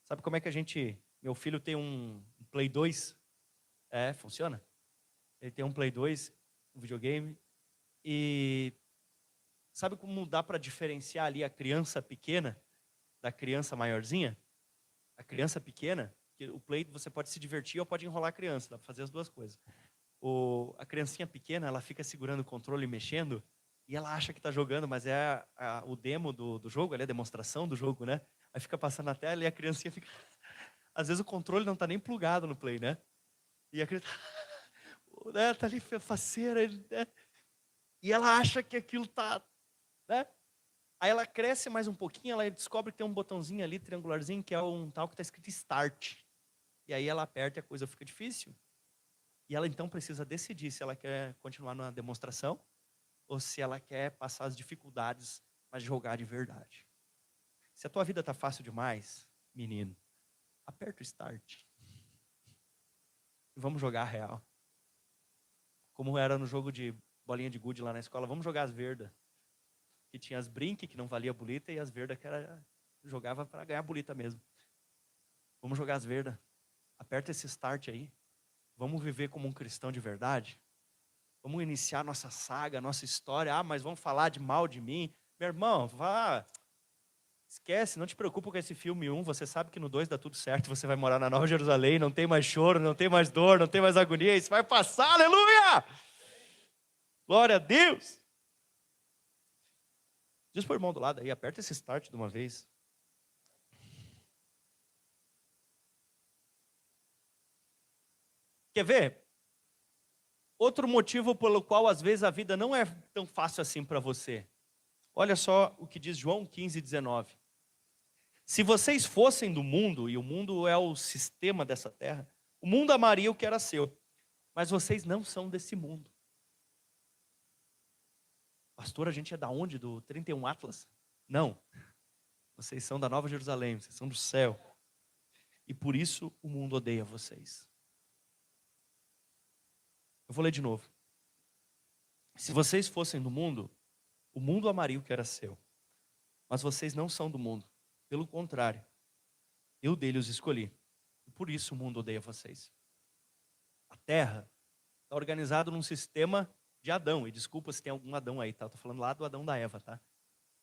Sabe como é que meu filho tem um Play 2? Funciona. Ele tem um Play 2, um videogame, e sabe como dá para diferenciar ali a criança pequena da criança maiorzinha? A criança pequena, que o Play você pode se divertir ou pode enrolar a criança, dá para fazer as duas coisas. A criancinha pequena, ela fica segurando o controle e mexendo, e ela acha que está jogando, mas é o demo do jogo, a demonstração do jogo, né? Aí fica passando na tela e a criancinha fica... Às vezes o controle não está nem plugado no Play, né? E a criança tá ali faceira, né? E ela acha que aquilo tá, né? Aí ela cresce mais um pouquinho, ela descobre que tem um botãozinho ali, triangularzinho, que é um tal que está escrito Start. E aí ela aperta e a coisa fica difícil. E ela então precisa decidir se ela quer continuar na demonstração ou se ela quer passar as dificuldades, mas jogar de verdade. Se a tua vida está fácil demais, menino, aperta o Start. E vamos jogar real. Como era no jogo de bolinha de gude lá na escola, vamos jogar as verdas. Que tinha as brinque, que não valia bolita, e as verdas que jogava para ganhar bolita mesmo. Vamos jogar as verdas. Aperta esse Start aí. Vamos viver como um cristão de verdade. Vamos iniciar nossa saga, nossa história. Mas vão falar de mal de mim. Meu irmão, vá. Esquece, não te preocupa com esse filme 1. Você sabe que no 2 dá tudo certo. Você vai morar na Nova Jerusalém. Não tem mais choro, não tem mais dor, não tem mais agonia. Isso vai passar, aleluia! Glória a Deus! Diz para o irmão do lado aí, aperta esse Start de uma vez. Quer ver? Outro motivo pelo qual às vezes a vida não é tão fácil assim para você. Olha só o que diz João 15:19. Se vocês fossem do mundo, e o mundo é o sistema dessa terra, o mundo amaria o que era seu. Mas vocês não são desse mundo. Pastor, a gente é da onde? Do 31 Atlas? Não. Vocês são da Nova Jerusalém, vocês são do céu. E por isso o mundo odeia vocês. Eu vou ler de novo. Se vocês fossem do mundo, o mundo amaria o que era seu. Mas vocês não são do mundo. Pelo contrário, eu dele os escolhi. E por isso o mundo odeia vocês. A terra está organizada num sistema de Adão. E desculpa se tem algum Adão aí, tá? Estou falando lá do Adão da Eva, tá?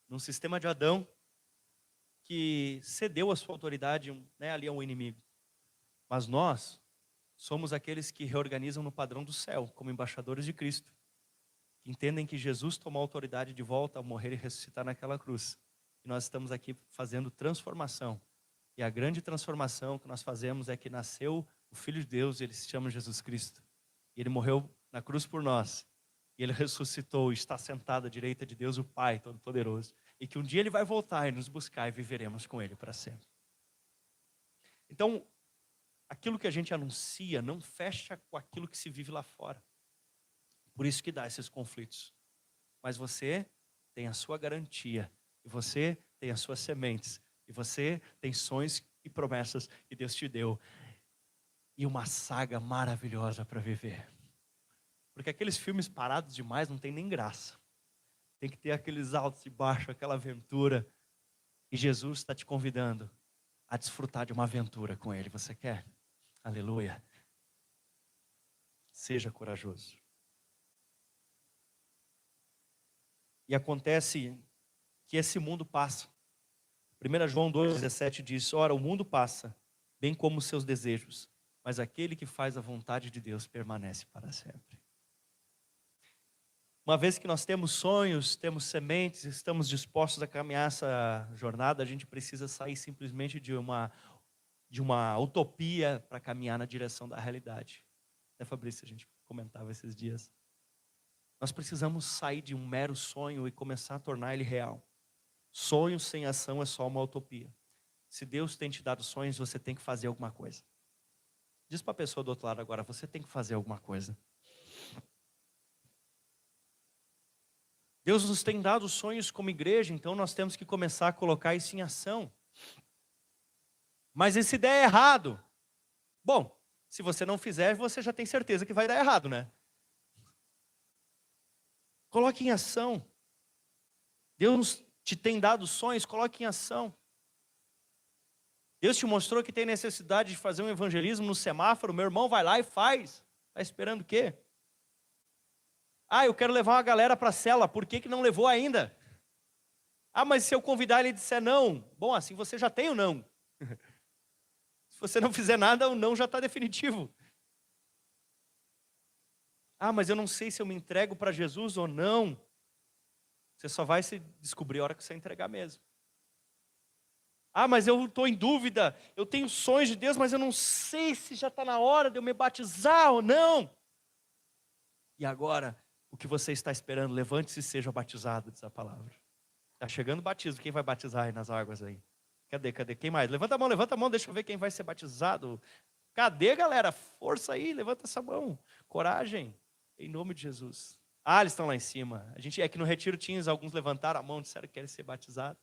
Num sistema de Adão que cedeu a sua autoridade, né, ali a um inimigo. Mas nós somos aqueles que reorganizam no padrão do céu, como embaixadores de Cristo. Que entendem que Jesus tomou a autoridade de volta ao morrer e ressuscitar naquela cruz. E nós estamos aqui fazendo transformação. E a grande transformação que nós fazemos é que nasceu o Filho de Deus, ele se chama Jesus Cristo. E ele morreu na cruz por nós. E ele ressuscitou e está sentado à direita de Deus, o Pai Todo-Poderoso. E que um dia ele vai voltar e nos buscar e viveremos com ele para sempre. Então, aquilo que a gente anuncia não fecha com aquilo que se vive lá fora. Por isso que dá esses conflitos. Mas você tem a sua garantia. E você tem as suas sementes. E você tem sonhos e promessas que Deus te deu. E uma saga maravilhosa para viver. Porque aqueles filmes parados demais não tem nem graça. Tem que ter aqueles altos e baixos, aquela aventura. E Jesus está te convidando a desfrutar de uma aventura com Ele. Você quer? Aleluia. Seja corajoso. E acontece que esse mundo passa. 1 João 2,17 diz: ora, o mundo passa, bem como os seus desejos, mas aquele que faz a vontade de Deus permanece para sempre. Uma vez que nós temos sonhos, temos sementes, estamos dispostos a caminhar essa jornada, a gente precisa sair simplesmente de uma utopia para caminhar na direção da realidade. Fabrício, a gente comentava esses dias. Nós precisamos sair de um mero sonho e começar a tornar ele real. Sonho sem ação é só uma utopia. Se Deus tem te dado sonhos, você tem que fazer alguma coisa. Diz para a pessoa do outro lado agora, você tem que fazer alguma coisa. Deus nos tem dado sonhos como igreja, então nós temos que começar a colocar isso em ação. Mas e se der errado? Bom, se você não fizer, você já tem certeza que vai dar errado, né? Coloque em ação. Deus te tem dado sonhos, coloque em ação. Deus te mostrou que tem necessidade de fazer um evangelismo no semáforo, meu irmão vai lá e faz. Está esperando o quê? Ah, eu quero levar uma galera para a cela, por que não levou ainda? Ah, mas se eu convidar ele e disser não, bom, assim você já tem o não. Se você não fizer nada, o não já está definitivo. Ah, mas eu não sei se eu me entrego para Jesus ou não. Você só vai se descobrir a hora que você entregar mesmo. Ah, mas eu estou em dúvida, eu tenho sonhos de Deus, mas eu não sei se já está na hora de eu me batizar ou não. E agora, o que você está esperando? Levante-se e seja batizado, diz a palavra. Está chegando o batismo, quem vai batizar aí nas águas aí? Cadê? Quem mais? Levanta a mão, deixa eu ver quem vai ser batizado. Cadê, galera? Força aí, levanta essa mão. Coragem, em nome de Jesus. Ah, eles estão lá em cima. É que no retiro tinha, alguns levantaram a mão, disseram que querem ser batizados.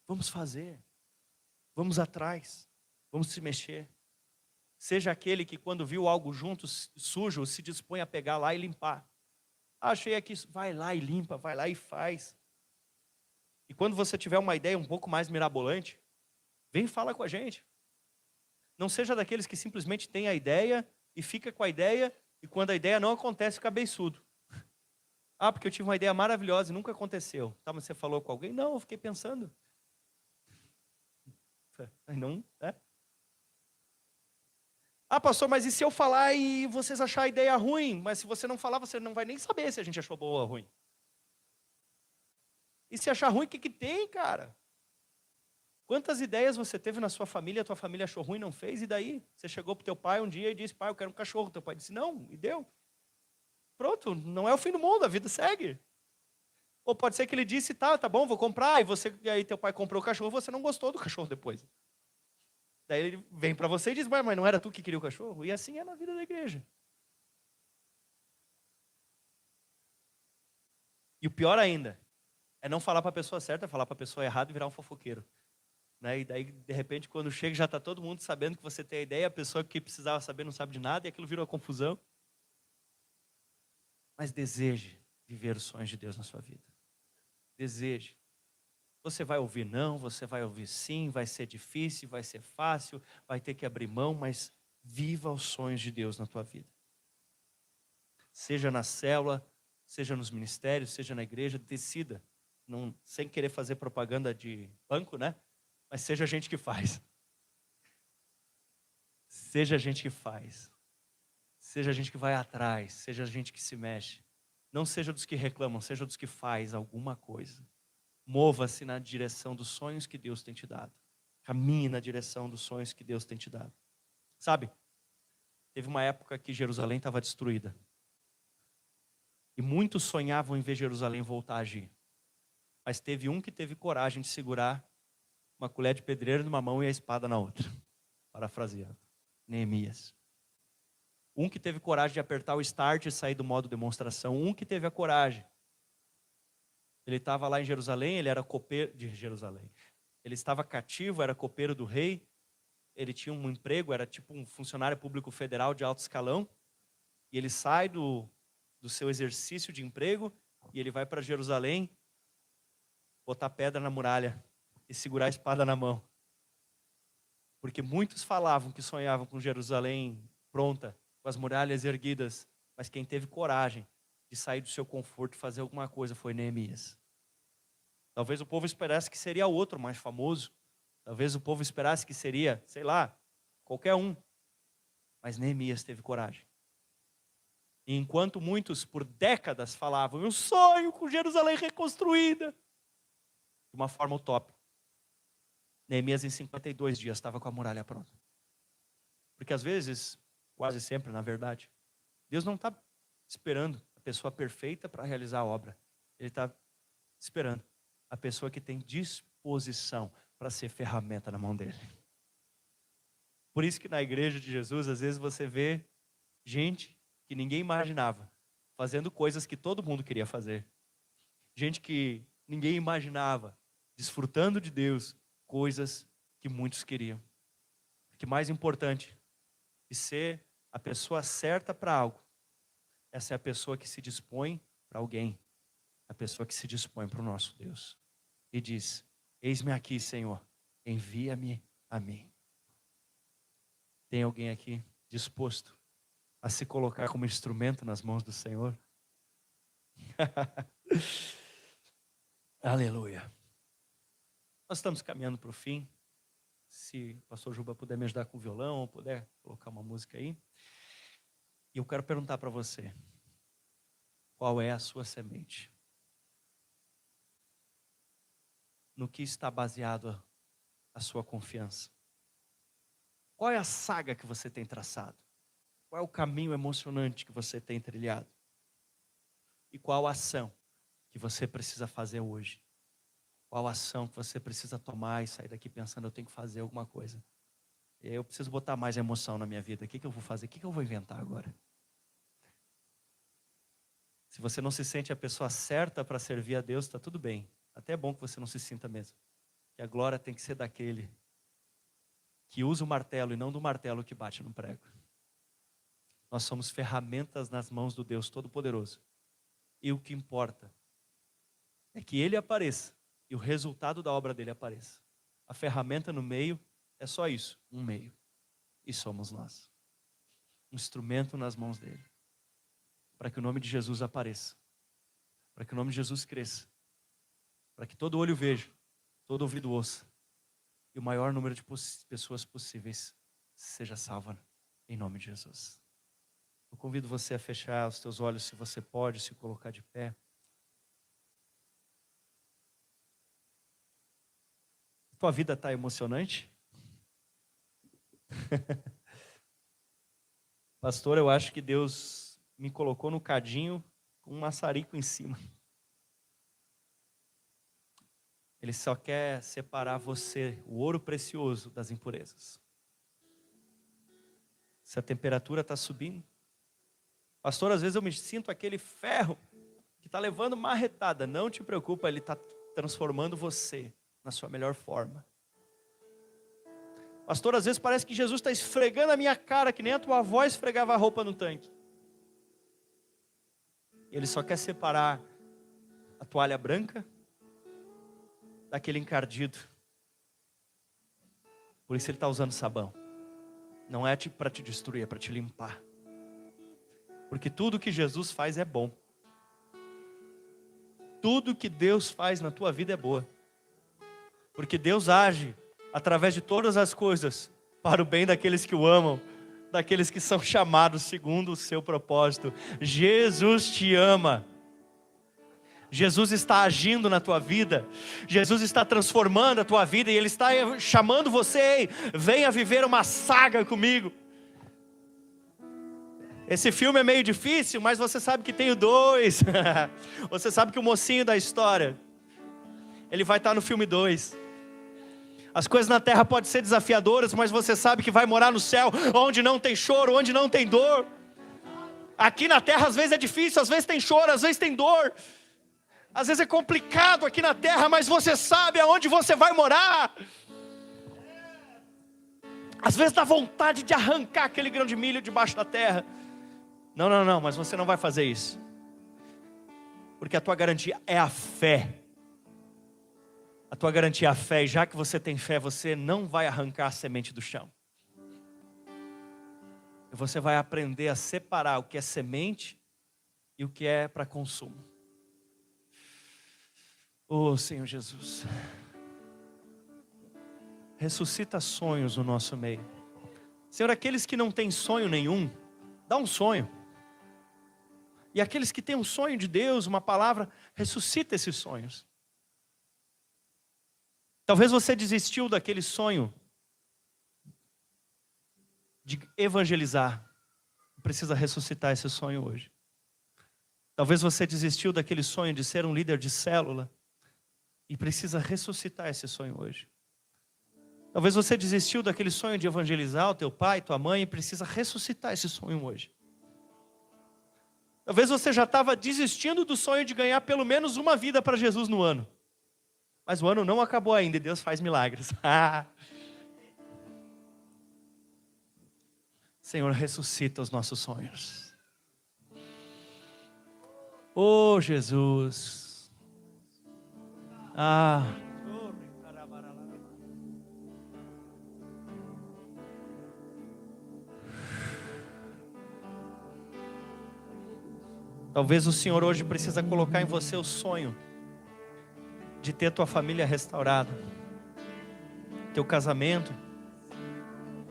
Vamos fazer. Vamos atrás. Vamos se mexer. Seja aquele que quando viu algo junto, sujo, se dispõe a pegar lá e limpar. Ah, achei aqui, vai lá e limpa, vai lá e faz. E quando você tiver uma ideia um pouco mais mirabolante, vem e fala com a gente. Não seja daqueles que simplesmente tem a ideia e fica com a ideia, e quando a ideia não acontece, fica beiçudo. Ah, porque eu tive uma ideia maravilhosa e nunca aconteceu. Tá, mas você falou com alguém? Não, eu fiquei pensando. Não, é? Ah, pastor, mas e se eu falar e vocês acharem a ideia ruim? Mas se você não falar, você não vai nem saber se a gente achou boa ou ruim. E se achar ruim, o que tem, cara? Quantas ideias você teve na sua família, a tua família achou ruim, não fez, e daí? Você chegou para o teu pai um dia e disse, pai, eu quero um cachorro. Teu pai disse, não, e deu. Pronto, não é o fim do mundo, a vida segue. Ou pode ser que ele disse, tá bom, vou comprar, e aí teu pai comprou o cachorro, você não gostou do cachorro depois. Daí ele vem para você e diz, mas não era tu que queria o cachorro? E assim é na vida da igreja. E o pior ainda, é não falar para a pessoa certa, é falar para a pessoa errada e virar um fofoqueiro. Né? E daí, de repente, quando chega, já está todo mundo sabendo que você tem a ideia, a pessoa que precisava saber não sabe de nada, e aquilo vira uma confusão. Mas deseje viver os sonhos de Deus na sua vida. Deseje. Você vai ouvir não, você vai ouvir sim, vai ser difícil, vai ser fácil, vai ter que abrir mão, mas viva os sonhos de Deus na tua vida. Seja na célula, seja nos ministérios, seja na igreja, decida. Não, sem querer fazer propaganda de banco, né? Mas seja a gente que faz. Seja a gente que faz. Seja a gente que vai atrás. Seja a gente que se mexe. Não seja dos que reclamam, seja dos que faz alguma coisa. Mova-se na direção dos sonhos que Deus tem te dado. Caminhe na direção dos sonhos que Deus tem te dado. Sabe, teve uma época que Jerusalém estava destruída. E muitos sonhavam em ver Jerusalém voltar a agir. Mas teve um que teve coragem de segurar uma colher de pedreiro numa mão e a espada na outra. Parafraseando. Neemias. Um que teve coragem de apertar o start e sair do modo demonstração. Um que teve a coragem. Ele estava lá em Jerusalém, ele era copeiro de Jerusalém. Ele estava cativo, era copeiro do rei. Ele tinha um emprego, era tipo um funcionário público federal de alto escalão. E ele sai do seu exercício de emprego e ele vai para Jerusalém botar pedra na muralha e segurar a espada na mão. Porque muitos falavam que sonhavam com Jerusalém pronta, com as muralhas erguidas, mas quem teve coragem de sair do seu conforto e fazer alguma coisa foi Neemias. Talvez o povo esperasse que seria outro mais famoso. Talvez o povo esperasse que seria, sei lá, qualquer um. Mas Neemias teve coragem. E enquanto muitos por décadas falavam, eu sonho com Jerusalém reconstruída, de uma forma utópica, Neemias em 52 dias estava com a muralha pronta. Porque às vezes, quase sempre na verdade, Deus não está esperando a pessoa perfeita para realizar a obra. Ele está esperando a pessoa que tem disposição para ser ferramenta na mão dele. Por isso que na igreja de Jesus, às vezes você vê gente que ninguém imaginava, fazendo coisas que todo mundo queria fazer. Gente que ninguém imaginava, desfrutando de Deus, coisas que muitos queriam. O que mais importante que ser a pessoa certa para algo, essa é a pessoa que se dispõe para alguém, a pessoa que se dispõe para o nosso Deus. E diz, eis-me aqui, Senhor, envia-me a mim. Tem alguém aqui disposto a se colocar como instrumento nas mãos do Senhor? Aleluia. Nós estamos caminhando para o fim. Se o pastor Juba puder me ajudar com o violão, ou puder colocar uma música aí. E eu quero perguntar para você, qual é a sua semente? No que está baseado a sua confiança? Qual é a saga que você tem traçado? Qual é o caminho emocionante que você tem trilhado? E qual a ação que você precisa fazer hoje? Qual a ação que você precisa tomar e sair daqui pensando, eu tenho que fazer alguma coisa? Eu preciso botar mais emoção na minha vida. O que eu vou fazer? O que eu vou inventar agora? Se você não se sente a pessoa certa para servir a Deus, está tudo bem. Até é bom que você não se sinta mesmo. Que a glória tem que ser daquele que usa o martelo e não do martelo que bate no prego. Nós somos ferramentas nas mãos do Deus Todo-Poderoso. E o que importa é que Ele apareça e o resultado da obra dele apareça. A ferramenta no meio é só isso, um meio. E somos nós. Um instrumento nas mãos dele. Para que o nome de Jesus apareça. Para que o nome de Jesus cresça. Para que todo olho veja, todo ouvido ouça. E o maior número de pessoas possíveis seja salva em nome de Jesus. Eu convido você a fechar os teus olhos, se você pode, se colocar de pé. Tua vida está emocionante? Pastor, eu acho que Deus me colocou no cadinho com um maçarico em cima. Ele só quer separar você, o ouro precioso, das impurezas. Se a temperatura está subindo. Pastor, às vezes eu me sinto aquele ferro que está levando marretada. Não te preocupa, ele está transformando você na sua melhor forma. Pastor, às vezes parece que Jesus está esfregando a minha cara, que nem a tua avó esfregava a roupa no tanque. Ele só quer separar a toalha branca daquele encardido. Por isso ele está usando sabão. Não é para te destruir, é para te limpar. Porque tudo que Jesus faz é bom. Tudo que Deus faz na tua vida é boa. Porque Deus age através de todas as coisas para o bem daqueles que o amam, daqueles que são chamados segundo o seu propósito. Jesus te ama. Jesus está agindo na tua vida. Jesus está transformando a tua vida e Ele está chamando você, ei, venha viver uma saga comigo. Esse filme é meio difícil, mas você sabe que tem o 2. Você sabe que o mocinho da história, ele vai estar no filme 2. As coisas na terra podem ser desafiadoras, mas você sabe que vai morar no céu, onde não tem choro, onde não tem dor. Aqui na terra às vezes é difícil, às vezes tem choro, às vezes tem dor. Às vezes é complicado aqui na terra, mas você sabe aonde você vai morar. Às vezes dá vontade de arrancar aquele grão de milho debaixo da terra. Não, mas você não vai fazer isso. Porque a tua garantia é a fé. A tua garantia é a fé, e já que você tem fé, você não vai arrancar a semente do chão. E você vai aprender a separar o que é semente e o que é para consumo. Oh, Senhor Jesus, ressuscita sonhos no nosso meio. Senhor, aqueles que não têm sonho nenhum, dá um sonho. E aqueles que têm um sonho de Deus, uma palavra, ressuscita esses sonhos. Talvez você desistiu daquele sonho de evangelizar. Precisa ressuscitar esse sonho hoje. Talvez você desistiu daquele sonho de ser um líder de célula e precisa ressuscitar esse sonho hoje. Talvez você desistiu daquele sonho de evangelizar o teu pai, tua mãe e precisa ressuscitar esse sonho hoje. Talvez você já estava desistindo do sonho de ganhar pelo menos uma vida para Jesus no ano. Mas o ano não acabou ainda e Deus faz milagres. Senhor, ressuscita os nossos sonhos. Oh, Jesus. Talvez o Senhor hoje precisa colocar em você o sonho de ter tua família restaurada, teu casamento,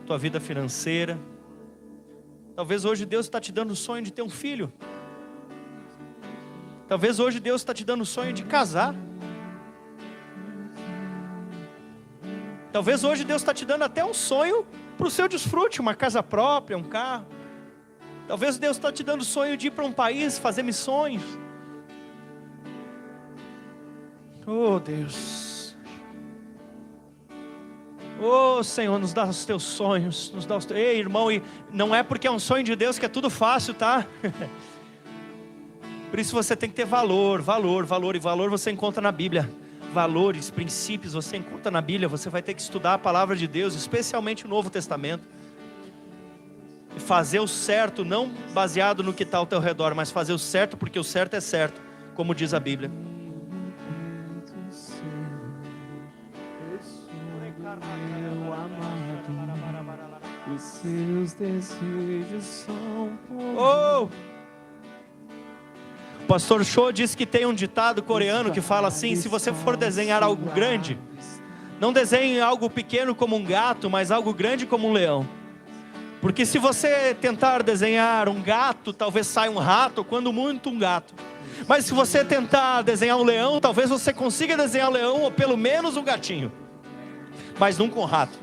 tua vida financeira. Talvez hoje Deus está te dando o sonho de ter um filho. Talvez hoje Deus está te dando o sonho de casar. Talvez hoje Deus está te dando até um sonho para o seu desfrute, uma casa própria, um carro. Talvez Deus está te dando o sonho de ir para um país, fazer missões. Oh Deus. Oh Senhor, nos dá os teus sonhos, nos dá os teus... Ei irmão, e não é porque é um sonho de Deus que é tudo fácil, tá? Por isso você tem que ter valor, e valor você encontra na Bíblia. Valores, princípios você encontra na Bíblia. Você vai ter que estudar a palavra de Deus, especialmente o Novo Testamento. E fazer o certo, não baseado no que está ao teu redor, mas fazer o certo porque o certo é certo, como diz a Bíblia. Os seus desejos são Oh! O pastor Cho disse que tem um ditado coreano que fala assim: se você for desenhar algo grande, não desenhe algo pequeno como um gato, mas algo grande como um leão. Porque se você tentar desenhar um gato, talvez saia um rato, quando muito um gato. Mas se você tentar desenhar um leão, talvez você consiga desenhar um leão ou pelo menos um gatinho, mas nunca um rato.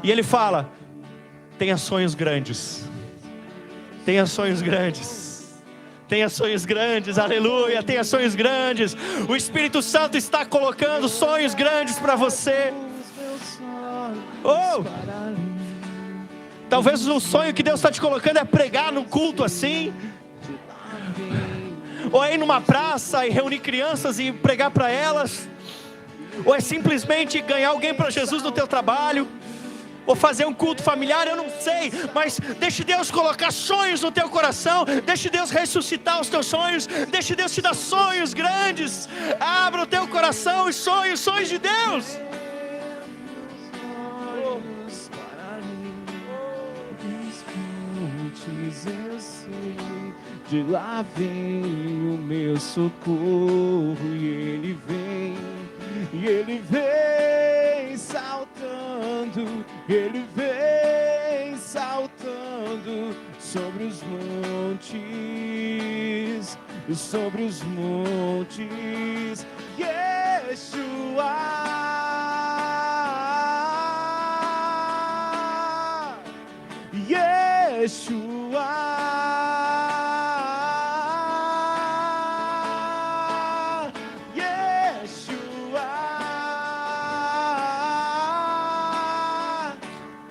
E ele fala: tenha sonhos grandes. Tenha sonhos grandes. Tenha sonhos grandes, aleluia, tenha sonhos grandes. O Espírito Santo está colocando sonhos grandes para você. Oh! Talvez o sonho que Deus está te colocando é pregar num culto assim, ou é ir numa praça e reunir crianças e pregar para elas, ou é simplesmente ganhar alguém para Jesus no teu trabalho, ou fazer um culto familiar, eu não sei, mas deixe Deus colocar sonhos no teu coração, deixe Deus ressuscitar os teus sonhos, deixe Deus te dar sonhos grandes. Abra o teu coração e sonhos de Deus. eu sei, de lá vem o meu socorro, e ele vem saltando, ele vem saltando sobre os montes, Yeshua,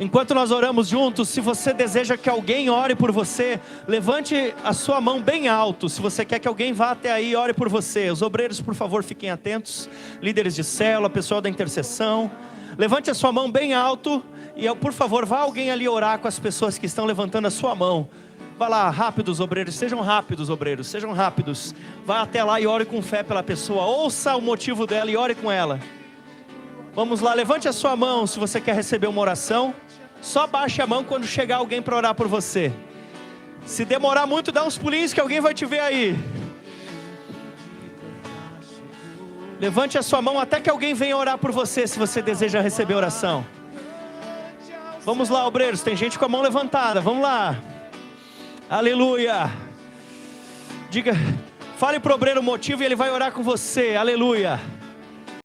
Enquanto nós oramos juntos, se você deseja que alguém ore por você, levante a sua mão bem alto. Se você quer que alguém vá até aí e ore por você. Os obreiros, por favor, fiquem atentos. Líderes de célula, pessoal da intercessão, levante a sua mão bem alto. E por favor, vá alguém ali orar com as pessoas que estão levantando a sua mão. Vá lá, rápidos obreiros, sejam rápidos obreiros, sejam rápidos. Vá até lá e ore com fé pela pessoa. Ouça o motivo dela e ore com ela. Vamos lá, levante a sua mão se você quer receber uma oração. Só baixe a mão quando chegar alguém para orar por você. Se demorar muito, dá uns pulinhos que alguém vai te ver aí. Levante a sua mão até que alguém venha orar por você, se você deseja receber oração. Vamos lá, obreiros, tem gente com a mão levantada, vamos lá. Aleluia. Diga, fale pro obreiro o motivo e ele vai orar com você, aleluia.